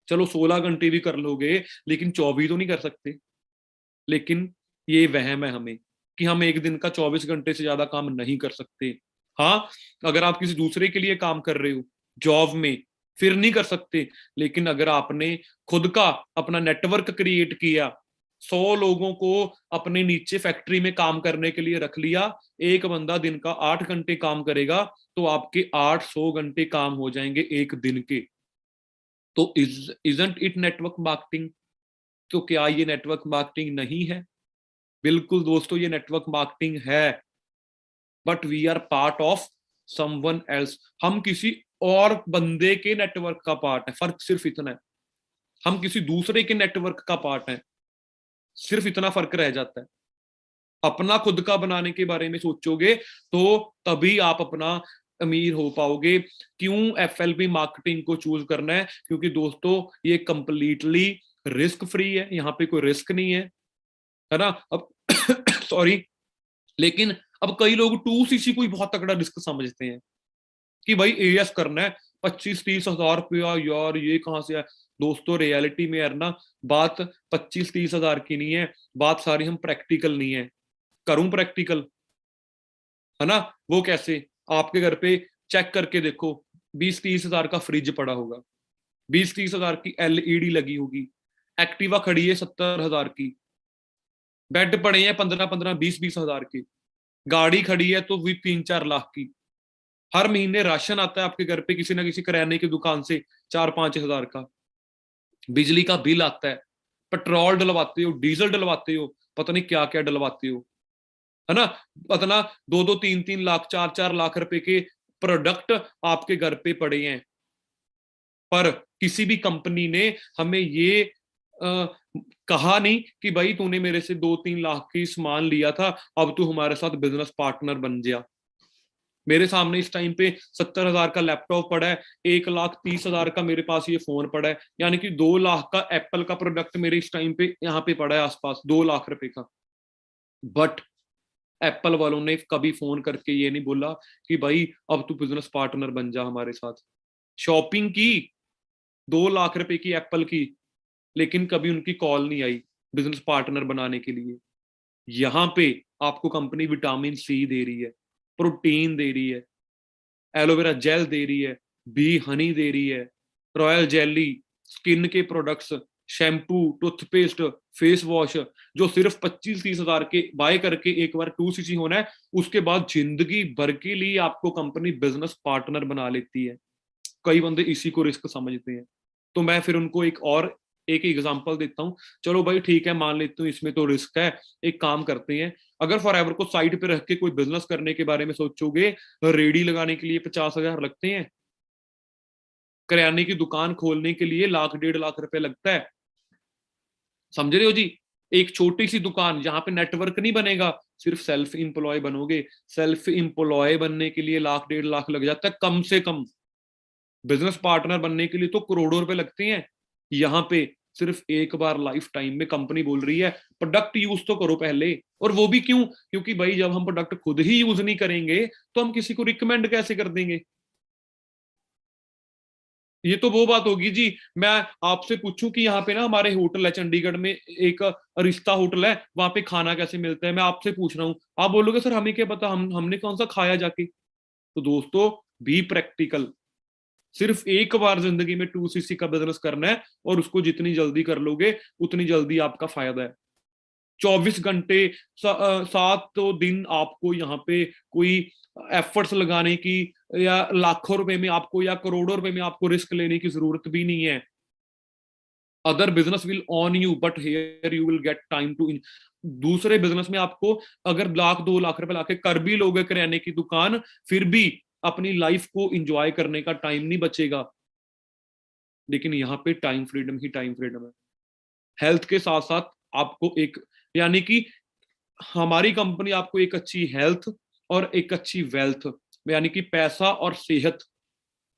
चलो 16 घंटे भी कर लोगे, लेकिन 24 तो नहीं कर सकते। लेकिन ये वहम है हमें कि हम एक दिन का 24 घंटे से ज्यादा काम नहीं कर सकते। हाँ, अगर आप किसी दूसरे के लिए काम कर रहे हो जॉब में, फिर नहीं कर सकते। लेकिन अगर आपने खुद का अपना नेटवर्क क्रिएट किया, 100 लोगों को अपने नीचे फैक्ट्री में काम करने के लिए रख लिया, एक बंदा दिन का 8 घंटे काम करेगा, तो आपके 800 घंटे काम हो जाएंगे एक दिन के। तो इजंट इट नेटवर्क मार्केटिंग? तो क्या ये नेटवर्क मार्केटिंग नहीं है? बिल्कुल दोस्तों, ये नेटवर्क मार्केटिंग है। But we are part of someone else, हम किसी और बंदे के नेटवर्क का पार्ट है। फर्क सिर्फ इतना है, हम किसी दूसरे के नेटवर्क का पार्ट है, सिर्फ इतना फर्क रह जाता है। अपना खुद का बनाने के बारे में सोचोगे तो तभी आप अपना अमीर हो पाओगे। क्यों एफएलपी मार्केटिंग को चूज करना है? क्योंकि दोस्तों ये कंप्लीटली रिस्क फ्री है, यहाँ पे कोई रिस्क नहीं है ना। अब सॉरी, लेकिन अब कई लोग 2cc को ही बहुत तगड़ा रिस्क समझते हैं कि भाई एएस करना है 25-30 हजार रुपया, यार ये कहां से है? दोस्तों रियलिटी में यार ना, बात 25-30 हजार की नहीं है, बात सारी हम प्रैक्टिकल नहीं है। करूं प्रैक्टिकल, है ना? वो कैसे? आपके घर पे चेक करके देखो, 20-30 हजार का फ्रिज पड़ा होगा, 20-30 हजार की एलईडी लगी होगी, एक्टिवा खड़ी है 70 हजार की, बेड पड़े हैं 15-15, 20-20 हजार की, गाड़ी खड़ी है तो भी 3-4 लाख की, हर महीने राशन आता है आपके घर पे किसी ना किसी किराने की दुकान से 4-5 हजार का, बिजली का बिल आता है, पेट्रोल डलवाते हो, डीजल डलवाते हो, पता नहीं क्या क्या डलवाते हो, है ना? पता ना 2-2, 3-3 लाख, 4-4 लाख रुपए के प्रोडक्ट आपके घर पे पड़े हैं। पर किसी भी कंपनी ने हमें ये कहा नहीं कि भाई तूने मेरे से 2-3 लाख की सामान लिया था, अब तू हमारे साथ बिजनेस पार्टनर बन जा। मेरे सामने इस टाइम पे 70 हजार का लैपटॉप पड़ा है, 1,30,000 का मेरे पास ये फोन पड़ा है, यानी कि 2 लाख का एप्पल का प्रोडक्ट मेरे इस टाइम पे यहाँ पे पड़ा है आसपास, 2 लाख रुपए का। बट एप्पल वालों ने कभी फोन करके ये नहीं बोला कि भाई अब तू बिजनेस पार्टनर बन जा हमारे साथ। शॉपिंग की 2 लाख रुपए की एप्पल की, लेकिन कभी उनकी कॉल नहीं आई बिजनेस पार्टनर बनाने के लिए। यहाँ पे आपको कंपनी विटामिन सी दे रही है, प्रोटीन दे रही है, एलोवेरा जेल दे रही है, बी हनी दे रही है, रॉयल जेली, स्किन के products, shampoo, toothpaste, face wash, जो सिर्फ 25-30 हजार के बाय करके एक बार 2cc होना है, उसके बाद जिंदगी भर के लिए आपको कंपनी बिजनेस पार्टनर बना लेती है। कई बंदे इसी को रिस्क समझते हैं। तो मैं फिर उनको एक एग्जांपल देता हूँ। चलो भाई ठीक है, मान लेती हूँ इसमें तो रिस्क है, एक काम करते हैं, अगर फॉरएवर को साइड पे रख के कोई बिजनेस करने के बारे में सोचोगे, रेडी लगाने के लिए 50,000 लगते हैं, किराने की दुकान खोलने के लिए 1-1.5 लाख रुपए लगता है। समझ रहे हो जी? एक छोटी सी दुकान जहां पे नेटवर्क नहीं बनेगा, सिर्फ सेल्फ एम्प्लॉय बनोगे, सेल्फ एम्प्लॉय बनने के लिए 1-1.5 लाख लग जाता है कम से कम। बिजनेस पार्टनर बनने के लिए तो करोड़ों रुपए लगते हैं। यहाँ पे सिर्फ एक बार लाइफ टाइम में कंपनी बोल रही है प्रोडक्ट यूज तो करो पहले। और वो भी क्यों? क्योंकि भाई जब हम प्रोडक्ट खुद ही यूज नहीं करेंगे तो हम किसी को रिकमेंड कैसे कर देंगे? ये तो वो बात होगी जी, मैं आपसे पूछूं कि यहाँ पे ना हमारे होटल है चंडीगढ़ में, एक रिश्ता होटल है, वहां पे खाना कैसे मिलता है, मैं आपसे पूछ रहा हूँ, आप बोलोगे सर हमें क्या पता, हमने कौन सा खाया जाके। तो दोस्तों बी प्रैक्टिकल। सिर्फ एक बार जिंदगी में 2cc का बिजनेस करना है और उसको जितनी जल्दी कर लोगे उतनी जल्दी आपका फायदा है। 24 घंटे 7 दिन आपको यहाँ पे कोई एफर्ट्स लगाने की या लाखों रुपए में आपको या करोड़ों रुपए में आपको रिस्क लेने की जरूरत भी नहीं है। Other business will on you but here you will get time to. दूसरे बिजनेस में आपको अगर 1 लाख 2 लाख रुपए लाके कर भी लोगे किराने की दुकान, फिर भी अपनी लाइफ को एंजॉय करने का टाइम नहीं बचेगा। लेकिन यहाँ पे टाइम फ्रीडम ही टाइम फ्रीडम है। हेल्थ के साथ साथ आपको एक, यानी कि हमारी कंपनी आपको एक अच्छी हेल्थ और एक अच्छी वेल्थ, यानी कि पैसा और सेहत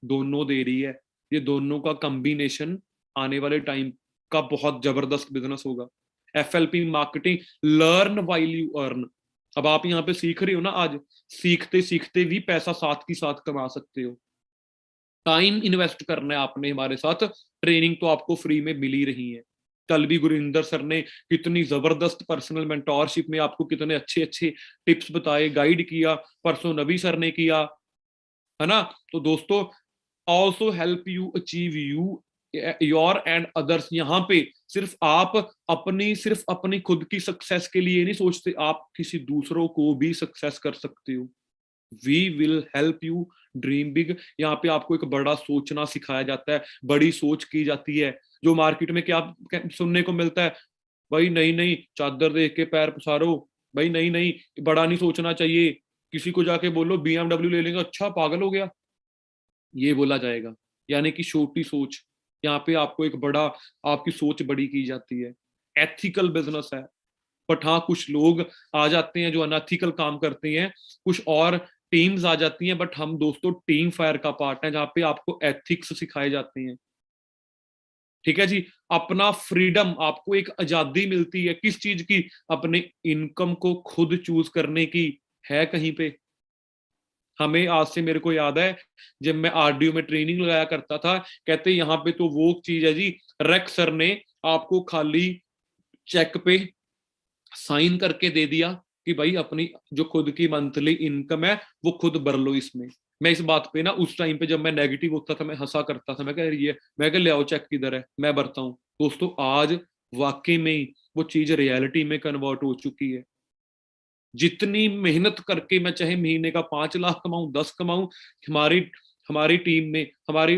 दोनों दे रही है। ये दोनों का कॉम्बिनेशन आने वाले टाइम का बहुत जबरदस्त बिजनेस होगा। FLP marketing, learn while you earn. अब आप यहाँ पे सीख रहे हो ना, आज सीखते सीखते भी पैसा साथ की साथ कमा सकते हो। टाइम इन्वेस्ट करना है आपने हमारे साथ, ट्रेनिंग तो आपको फ्री में मिल ही रही है। कल भी गुरिंदर सर ने कितनी जबरदस्त पर्सनल मेंटोरशिप में आपको कितने अच्छे अच्छे टिप्स बताए, गाइड किया। परसों नबी सर ने किया, है ना। तो दोस्तों, also help you achieve you your and others. यहाँ पे सिर्फ अपनी खुद की सक्सेस के लिए नहीं सोचते, आप किसी दूसरों को भी सक्सेस कर सकते हो। We will help you dream big. यहाँ पे आपको एक बड़ा सोचना सिखाया जाता है, बड़ी सोच की जाती है। जो मार्केट में क्या सुनने को मिलता है, भाई नहीं नहीं चादर देख के पैर पसारो, भाई नहीं नहीं बड़ा नहीं सोचना चाहिए। किसी को जाके बोलो BMW ले लेंगे, अच्छा पागल हो गया, ये बोला जाएगा। यानी कि छोटी सोच, यहाँ पे आपको एक बड़ा, आपकी सोच बड़ी की जाती है। एथिकल बिजनेस है, बट हाँ कुछ लोग आ जाते हैं जो अनएथिकल काम करते हैं, कुछ और टीम्स आ जाती हैं। बट हम दोस्तों टीम फायर का पार्ट है, जहाँ पे आपको एथिक्स सिखाए जाते हैं। ठीक है जी। अपना फ्रीडम, आपको एक आजादी मिलती है किस चीज की, अपने इनकम को खुद चूज करने की है कहीं पे। हमें आज से, मेरे को याद है जब मैं RDO में ट्रेनिंग लगाया करता था, कहते यहाँ पे तो वो चीज है जी, रेक्स सर ने आपको खाली चेक पे साइन करके दे दिया कि भाई अपनी जो खुद की मंथली इनकम है वो खुद भर लो इसमें। मैं इस बात पे ना, उस टाइम पे जब मैं नेगेटिव होता था मैं हंसा करता था, मैं कह रही है, मैं कह ले आओ चेक किधर है, मैं भरता हूँ। दोस्तों आज वाकई में ही वो चीज रियलिटी में कन्वर्ट हो चुकी है। जितनी मेहनत करके मैं चाहे महीने का 5 लाख कमाऊं, 10 कमाऊं, हमारी हमारी टीम में, हमारी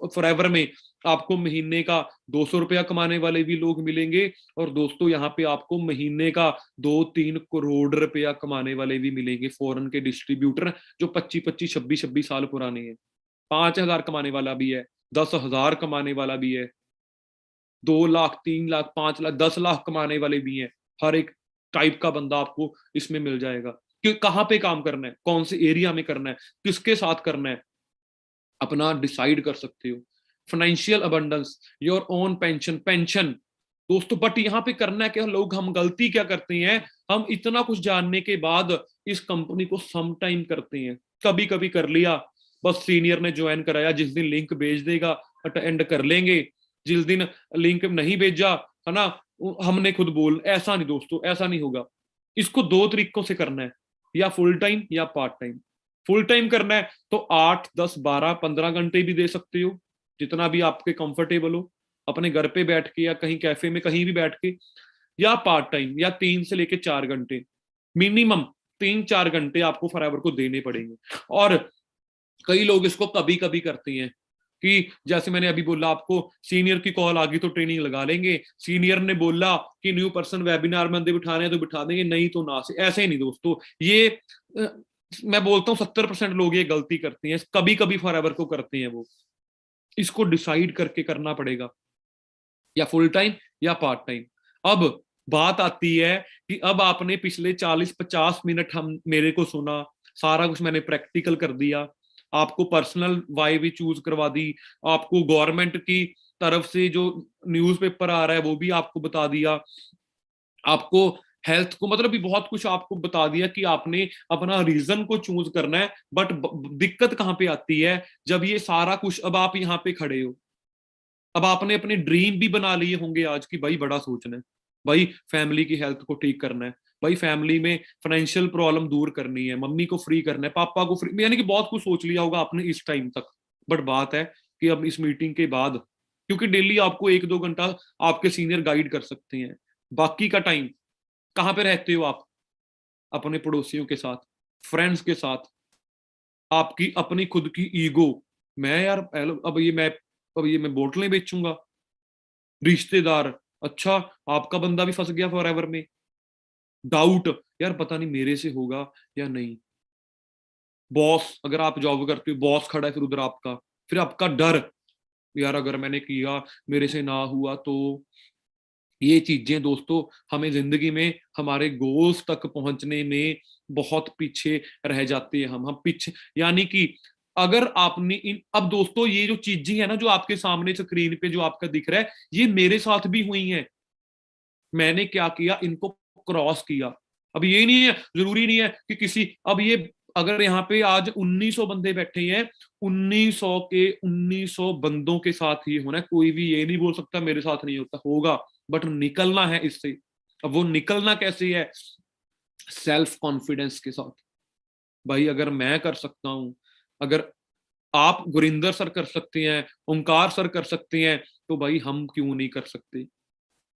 फॉरएवर में आपको महीने का 200 रुपया कमाने वाले भी लोग मिलेंगे। और दोस्तों यहाँ पे आपको महीने का 2-3 करोड़ रुपया कमाने वाले भी मिलेंगे। फॉरेन के डिस्ट्रीब्यूटर जो 25-25 26-26 साल पुराने हैं, 5,000 कमाने वाला भी है, 10,000 कमाने वाला भी है, 2 लाख 3 लाख 5 लाख 10 लाख कमाने वाले भी हैं। हर एक टाइप का बंदा आपको इसमें मिल जाएगा। कि कहाँ पे काम करना है, कौन से एरिया में करना है, किसके साथ करना है, अपना डिसाइड कर सकते हो। Financial abundance, your own pension, pension दोस्तों। बट यहाँ पे करना है क्या, लोग हम गलती क्या करते हैं, हम इतना कुछ जानने के बाद इस कंपनी को सम टाइम करते हैं। कभी कभी कर लिया, बस सीनियर ने ज्वाइन कराया, जिस दिन लिंक भेज देगा अटेंड कर लेंगे, जिस दिन लिंक नहीं भेजा, है ना, हमने खुद बोल। ऐसा नहीं दोस्तों, ऐसा नहीं होगा। इसको 2 तरीकों से करना है, या फुल टाइम या पार्ट टाइम। फुल टाइम करना है तो 8 10 12 15 घंटे भी दे सकते हो, जितना भी आपके कंफर्टेबल हो, अपने घर पे बैठ के या कहीं कैफे में कहीं भी बैठ के। या पार्ट टाइम, या 3 से लेके 4 घंटे, मिनिमम 3-4 घंटे आपको फॉरएवर को देने पड़ेंगे। और कई लोग इसको कभी कभी करते हैं कि जैसे मैंने अभी बोला आपको, सीनियर की कॉल आ गई तो ट्रेनिंग लगा लेंगे, सीनियर ने बोला कि न्यू पर्सन वेबिनार में बिठाने हैं तो बिठा देंगे, नहीं तो ना से। ऐसे ही नहीं दोस्तों, ये मैं बोलता हूँ 70% लोग ये गलती करते हैं, कभी कभी फॉरएवर को करते हैं वो। इसको डिसाइड करके करना पड़ेगा, या फुल टाइम या पार्ट टाइम। अब बात आती है कि अब आपने पिछले 40-50 मिनट हम मेरे को सुना, सारा कुछ मैंने प्रैक्टिकल कर दिया, आपको पर्सनल वाई भी चूज करवा दी, आपको गवर्नमेंट की तरफ से जो न्यूज़पेपर आ रहा है वो भी आपको बता दिया, आपको हेल्थ को मतलब भी बहुत कुछ आपको बता दिया कि आपने अपना रीजन को चूज करना है। बट दिक्कत कहाँ पे आती है, जब ये सारा कुछ, अब आप यहाँ पे खड़े हो, अब आपने अपने ड्रीम भी बना लिए होंगे आज की, भाई बड़ा सोचना है, भाई फैमिली की हेल्थ को ठीक करना है, भाई फैमिली में फाइनेंशियल प्रॉब्लम दूर करनी है, मम्मी को फ्री करना है, पापा को फ्री, यानी कि बहुत कुछ सोच लिया होगा आपने इस टाइम तक। बट बात है कि अब इस मीटिंग के बाद, क्योंकि डेली आपको 1-2 घंटा आपके सीनियर गाइड कर सकते हैं, बाकी का टाइम कहाँ पे रहते हो आप? अपने पड़ोसियों के साथ, फ्रेंड्स के साथ, आपकी अपनी खुद की ईगो, मैं यार अब ये मैं बोतलें बेचूंगा, रिश्तेदार, अच्छा आपका बंदा भी फंस गया फॉरएवर में, डाउट यार पता नहीं मेरे से होगा या नहीं, बॉस अगर आप जॉब करते हो, बॉस खड़ा है फिर उधर आपका, फिर आपका डर, यार अगर मैंने किया मेरे से ना हुआ तो। ये चीजें दोस्तों हमें जिंदगी में हमारे गोल्स तक पहुंचने में बहुत पीछे रह जाते हैं, हम पीछे, यानी कि अगर आपने इन, अब दोस्तों ये जो चीजें है ना जो आपके सामने स्क्रीन पे जो आपका दिख रहा है, ये मेरे साथ भी हुई हैं। मैंने क्या किया, इनको क्रॉस किया। अब ये नहीं है, जरूरी नहीं है कि किसी, अब ये अगर यहाँ पे आज 1900 बंदे बैठे हैं, 1900 के 1900 बंदों के साथ ही होना है, कोई भी ये नहीं बोल सकता मेरे साथ नहीं होता, होगा, बट निकलना है इससे। अब वो निकलना कैसे है? सेल्फ कॉन्फिडेंस के साथ। भाई अगर मैं कर सकता हूं, अगर आप गुरिंदर सर कर सकते हैं, ओंकार सर कर सकते हैं, तो भाई हम क्यों नहीं कर सकते?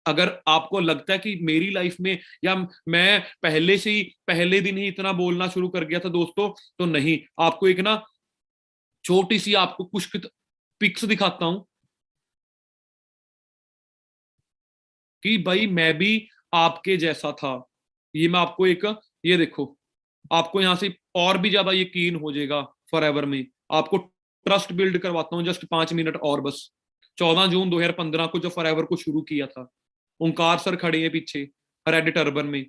अगर आपको लगता है कि मेरी लाइफ में, या मैं पहले से ही पहले दिन ही इतना बोलना शुरू कर गया था दोस्तों, तो नहीं, आपको एक ना छोटी सी आपको कुछ पिक्स दिखाता हूं कि भाई मैं भी आपके जैसा था। ये मैं आपको एक, ये देखो, आपको यहां से और भी ज्यादा यकीन हो जाएगा फॉरएवर में, आपको ट्रस्ट बिल्ड करवाता हूँ, जस्ट 5 मिनट और बस। 14 जून 2015 को जो फॉरएवर को शुरू किया था, ओंकार सर खड़े हैं पीछे रेड टर्बन में,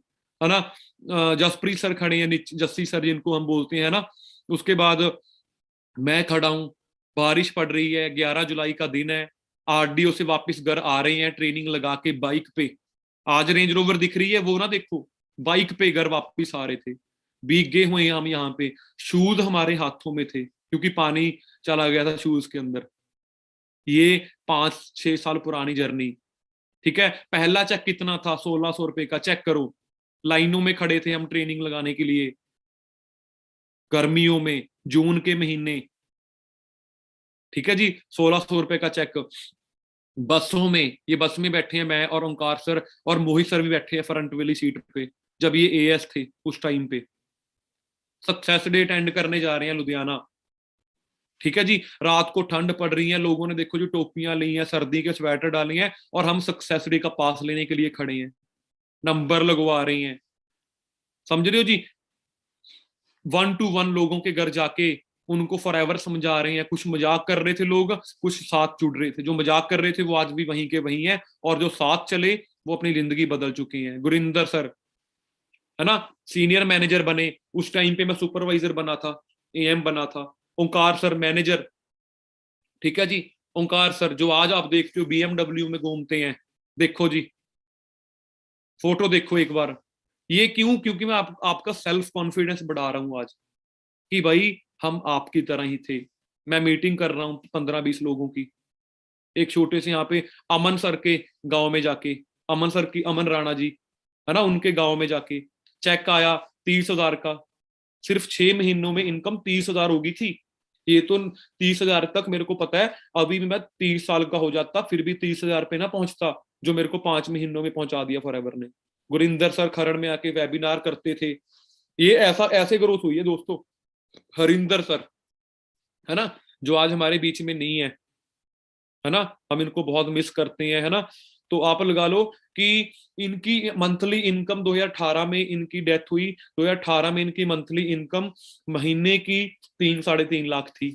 है ना, जसप्रीत सर खड़े हैं, जस्सी सर जिनको हम बोलते हैं ना, उसके बाद मैं खड़ा हूं, बारिश पड़ रही है, 11 जुलाई का दिन है, आरडीओ से वापस घर आ रहे हैं ट्रेनिंग लगा के बाइक पे, आज रेंज रोवर दिख रही है वो ना देखो, बाइक पे घर वापस आ रहे थे, भीगे हुए हम यहाँ पे, शूज हमारे हाथों में थे क्योंकि पानी चला गया था शूज के अंदर। ये 5-6 साल पुरानी जर्नी, ठीक है। पहला चेक कितना था? 1600 रुपए का, चेक करो। लाइनों में खड़े थे हम ट्रेनिंग लगाने के लिए, गर्मियों में, जून के महीने, ठीक है जी। 1600 रुपए का चेक। बसों में, ये बस में बैठे हैं मैं और ओंकार सर और मोहित सर भी बैठे हैं फ्रंट वाली सीट पे, जब ये एएस थे उस टाइम पे, सक्सेस डे अटेंड करने जा रहे हैं लुधियाना, ठीक है जी। रात को ठंड पड़ रही है, लोगों ने देखो जो टोपियां ली हैं, सर्दी के स्वेटर डाले हैं, और हम सक्सेस डे का पास लेने के लिए खड़े हैं, नंबर लगवा रहे हैं, समझ रहे हो जी। 1 to 1 लोगों के घर जाके उनको फॉरएवर समझा रहे हैं। कुछ मजाक कर रहे थे लोग, कुछ साथ जुड़ रहे थे, जो मजाक कर रहे थे वो आज भी वहीं के वहीं हैं, और जो साथ चले वो अपनी जिंदगी बदल चुके हैं। गुरिंदर सर, है ना, सीनियर मैनेजर बने, उस टाइम पे मैं सुपरवाइजर बना था, एएम बना था। ओंकार सर मैनेजर, ठीक है जी। ओंकार सर जो आज आप देखते हो बीएमडब्ल्यू में घूमते हैं, देखो जी, फोटो देखो एक बार। ये क्यों? क्योंकि मैं आपका सेल्फ कॉन्फिडेंस बढ़ा रहा हूं आज, कि भाई हम आपकी तरह ही थे। मैं मीटिंग कर रहा हूँ 15-20 लोगों की, एक छोटे से यहाँ पे अमन सर के गांव में जाके, अमन सर की, अमन राणा जी, है ना, उनके गांव में जाके चेक आया 30,000 का। सिर्फ 6 महीनों में इनकम 30,000 होगी थी। ये तो 30,000 तक मेरे को पता है, अभी भी मैं 30 साल का हो जाता फिर भी 30,000 पे ना पहुंचता, जो मेरे को 5 महीनों में पहुंचा दिया फॉरएवर ने। गुरिंदर सर खरड़ में आके वेबिनार करते थे, ये ऐसा ऐसे ग्रोथ हुई है दोस्तों। हरिंदर सर, है ना, जो आज हमारे बीच में नहीं है ना, हम इनको बहुत मिस करते हैं, है ना। तो आप लगा लो कि इनकी मंथली इनकम 2018 में इनकी डेथ हुई, 2018 में इनकी मंथली इनकम महीने की 3-3.5 लाख थी।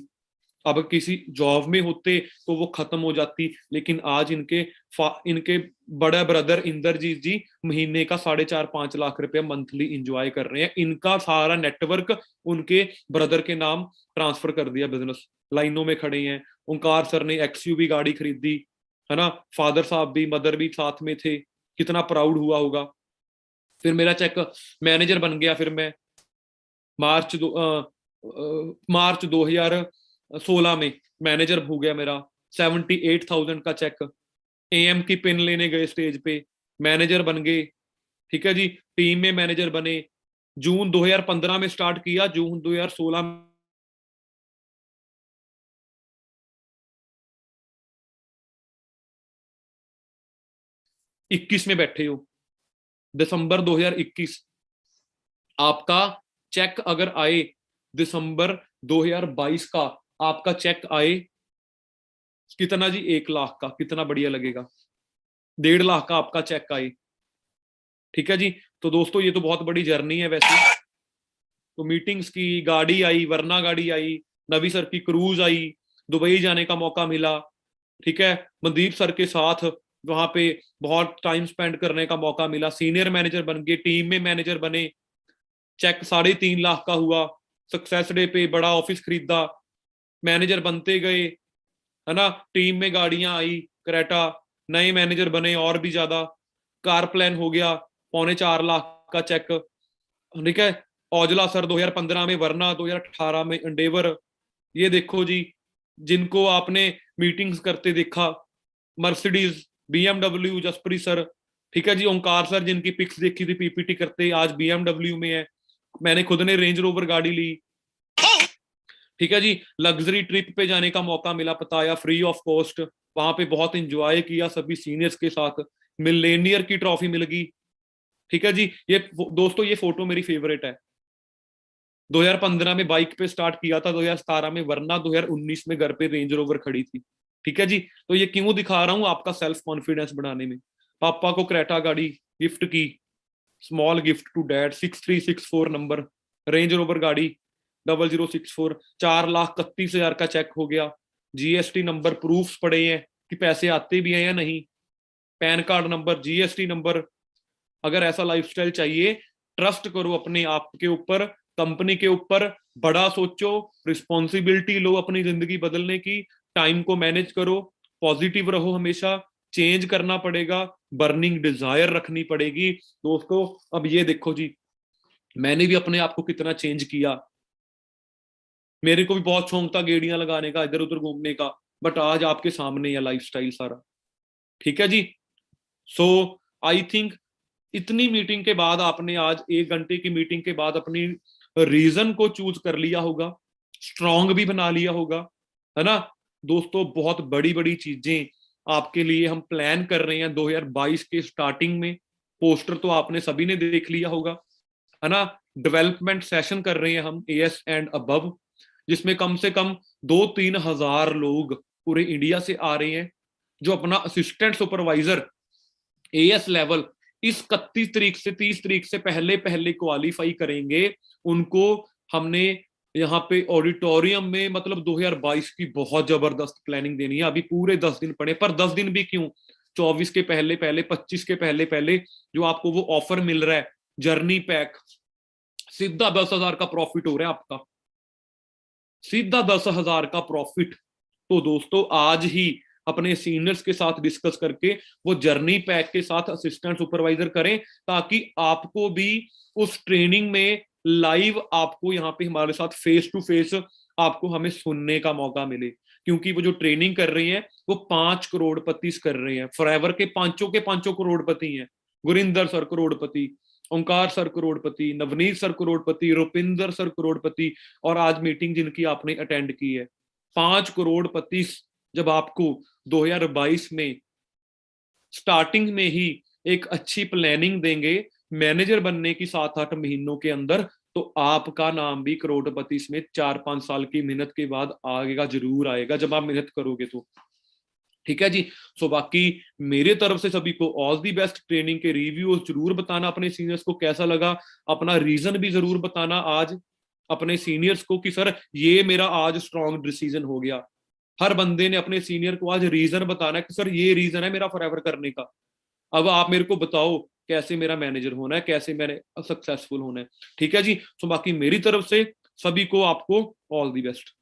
अब किसी जॉब में होते तो वो खत्म हो जाती, लेकिन आज इनके बड़े ब्रदर इंद्रजीत जी महीने का 4.5-5 लाख रुपए मंथली इंजॉय कर रहे हैं। इनका सारा नेटवर्क उनके ब्रदर के नाम ट्रांसफर कर दिया, बिजनेस, लाइनों में खड़े हैं। ओंकार सर ने एक्सयूवी गाड़ी खरीदी, है ना, फादर साहब भी मदर भी साथ में थे, कितना प्राउड हुआ होगा। फिर मेरा चेक मैनेजर बन गया, फिर मैं मार्च 2016 में मैनेजर हो गया मेरा, 78,000 का चेक। एएम की पिन लेने गए स्टेज पे, मैनेजर बन गए, ठीक है जी। टीम में मैनेजर बने, जून 2015 में स्टार्ट किया, जून 2016 21 में बैठे हो, दिसंबर 2021 आपका चेक अगर आए, दिसंबर 2022 का आपका चेक आए कितना जी, 1 लाख का, कितना बढ़िया लगेगा। 1.5 लाख का आपका चेक आए, ठीक है जी। तो दोस्तों ये तो बहुत बड़ी जर्नी है वैसे। तो मीटिंग्स की, गाड़ी आई, वरना गाड़ी आई, नवी सर की क्रूज आई, दुबई जाने का मौका मिला, ठीक है। मनदीप सर के साथ वहां पे बहुत टाइम स्पेंड करने का मौका मिला, सीनियर मैनेजर बन गए, टीम में मैनेजर बने, चेक 3.5 लाख का हुआ, सक्सेस डे पे बड़ा ऑफिस खरीदा, मैनेजर बनते गए, है ना। टीम में गाड़ियां आई, क्रेटा, नए मैनेजर बने और भी ज्यादा, कार प्लान हो गया, 4.25 लाख का चेक, ठीक है। औजला सर 2015 में, वरना 2018 में एंडेवर। ये देखो जी, जिनको आपने मीटिंग्स करते देखा, मर्सिडीज, बीएमडब्ल्यू, जसप्रीत सर, ठीक है जी। ओंकार सर जिनकी पिक्स देखी थी पीपीटी करते, आज बीएमडब्ल्यू में है। मैंने खुद ने रेंज रोवर गाड़ी ली, ठीक है जी। लग्जरी ट्रिप पे जाने का मौका मिला, पताया, फ्री ऑफ कॉस्ट, वहां पे बहुत इंजॉय किया सभी सीनियर्स के साथ, मिलेनियर की ट्रॉफी मिल गई, ठीक है जी। ये दोस्तों ये फोटो मेरी फेवरेट है। 2015 में बाइक पे स्टार्ट किया था, 2017 में वरना, 2019 में घर पे रेंज रोवर खड़ी थी, ठीक है जी। तो ये क्यों दिखा रहा हूं, आपका सेल्फ कॉन्फिडेंस बढ़ाने में। पापा को क्रेटा गाड़ी गिफ्ट की, small gift to dad, 6364 number, Range Rover गाड़ी 0064, 4,31,000 का चेक हो गया, जीएसटी नंबर, प्रूफ्स पड़े हैं कि पैसे आते भी हैं या नहीं, pan card number, GST number. अगर ऐसा लाइफस्टाइल चाहिए, ट्रस्ट करो अपने आप के ऊपर, कंपनी के ऊपर, बड़ा सोचो, रिस्पॉन्सिबिलिटी लो अपनी जिंदगी बदलने की, टाइम को मैनेज करो, पॉजिटिव रहो हमेशा, चेंज करना पड़ेगा, बर्निंग डिजायर रखनी पड़ेगी। दोस्तों अब ये देखो जी, मैंने भी अपने आप को कितना चेंज किया। मेरे को भी बहुत शौक था गेड़ियां लगाने का, इधर उधर घूमने का, बट आज आपके सामने है लाइफस्टाइल सारा, ठीक है जी। सो आई थिंक इतनी मीटिंग के बाद आपने आज 1 घंटे की मीटिंग के बाद अपनी रीजन को चूज कर लिया होगा, स्ट्रांग भी बना लिया होगा, है ना। दोस्तों बहुत बड़ी बड़ी चीजें आपके लिए हम प्लान कर रहे हैं 2022 के स्टार्टिंग में। पोस्टर तो आपने सभी ने देख लिया होगा, है ना। डेवलपमेंट सेशन कर रहे हैं हम एएस एंड अबव, जिसमें कम से कम 2-3 हजार लोग पूरे इंडिया से आ रहे हैं, जो अपना असिस्टेंट सुपरवाइजर एएस लेवल इस 31 तारीख से 30 तारीख से पहले पहले क्वालिफाई करेंगे। उनको हमने यहाँ पे ऑडिटोरियम में, मतलब 2022 की बहुत जबरदस्त प्लानिंग देनी है। अभी पूरे 10 दिन पड़े, पर 10 दिन भी क्यों, 24 के पहले पहले, 25 के पहले पहले जो आपको वो ऑफर मिल रहा है, जर्नी पैक, सीधा 10,000 का प्रॉफिट हो रहा है आपका, सीधा 10,000 का प्रॉफिट। तो दोस्तों आज ही अपने सीनियर्स के साथ डिस्कस करके वो जर्नी पैक के साथ असिस्टेंट सुपरवाइजर करें, ताकि आपको भी उस ट्रेनिंग में लाइव, आपको यहाँ पे हमारे साथ फेस टू फेस आपको हमें सुनने का मौका मिले। क्योंकि वो जो ट्रेनिंग कर रही है वो 5 करोड़पति कर रहे हैं, फॉरएवर के पांचों करोड़पति हैं। गुरिंदर सर करोड़पति, ओंकार सर करोड़पति, नवनीत सर करोड़पति, रुपिंदर सर करोड़पति, और आज मीटिंग जिनकी आपने अटेंड की है, 5 करोड़पति जब आपको 2022 में स्टार्टिंग में ही एक अच्छी प्लानिंग देंगे मैनेजर बनने की 7-8 महीनों के अंदर, तो आपका नाम भी करोड़पति में 4-5 साल की मेहनत के बाद आएगा, जरूर आएगा जब आप मेहनत करोगे तो, ठीक है जी। सो बाकी मेरे तरफ से सभी को ऑल दी बेस्ट। ट्रेनिंग के रिव्यूज जरूर बताना अपने सीनियर्स को कैसा लगा, अपना रीजन भी जरूर बताना आज अपने सीनियर्स को कि सर ये मेरा आज स्ट्रॉन्ग डिसीजन हो गया। हर बंदे ने अपने सीनियर को आज रीजन बताना है कि सर ये रीजन है मेरा फॉरएवर करने का। अब आप मेरे को बताओ कैसे मेरा मैनेजर होना है, कैसे मैंने सक्सेसफुल होना है, ठीक है जी। सो बाकी मेरी तरफ से सभी को, आपको ऑल दी बेस्ट।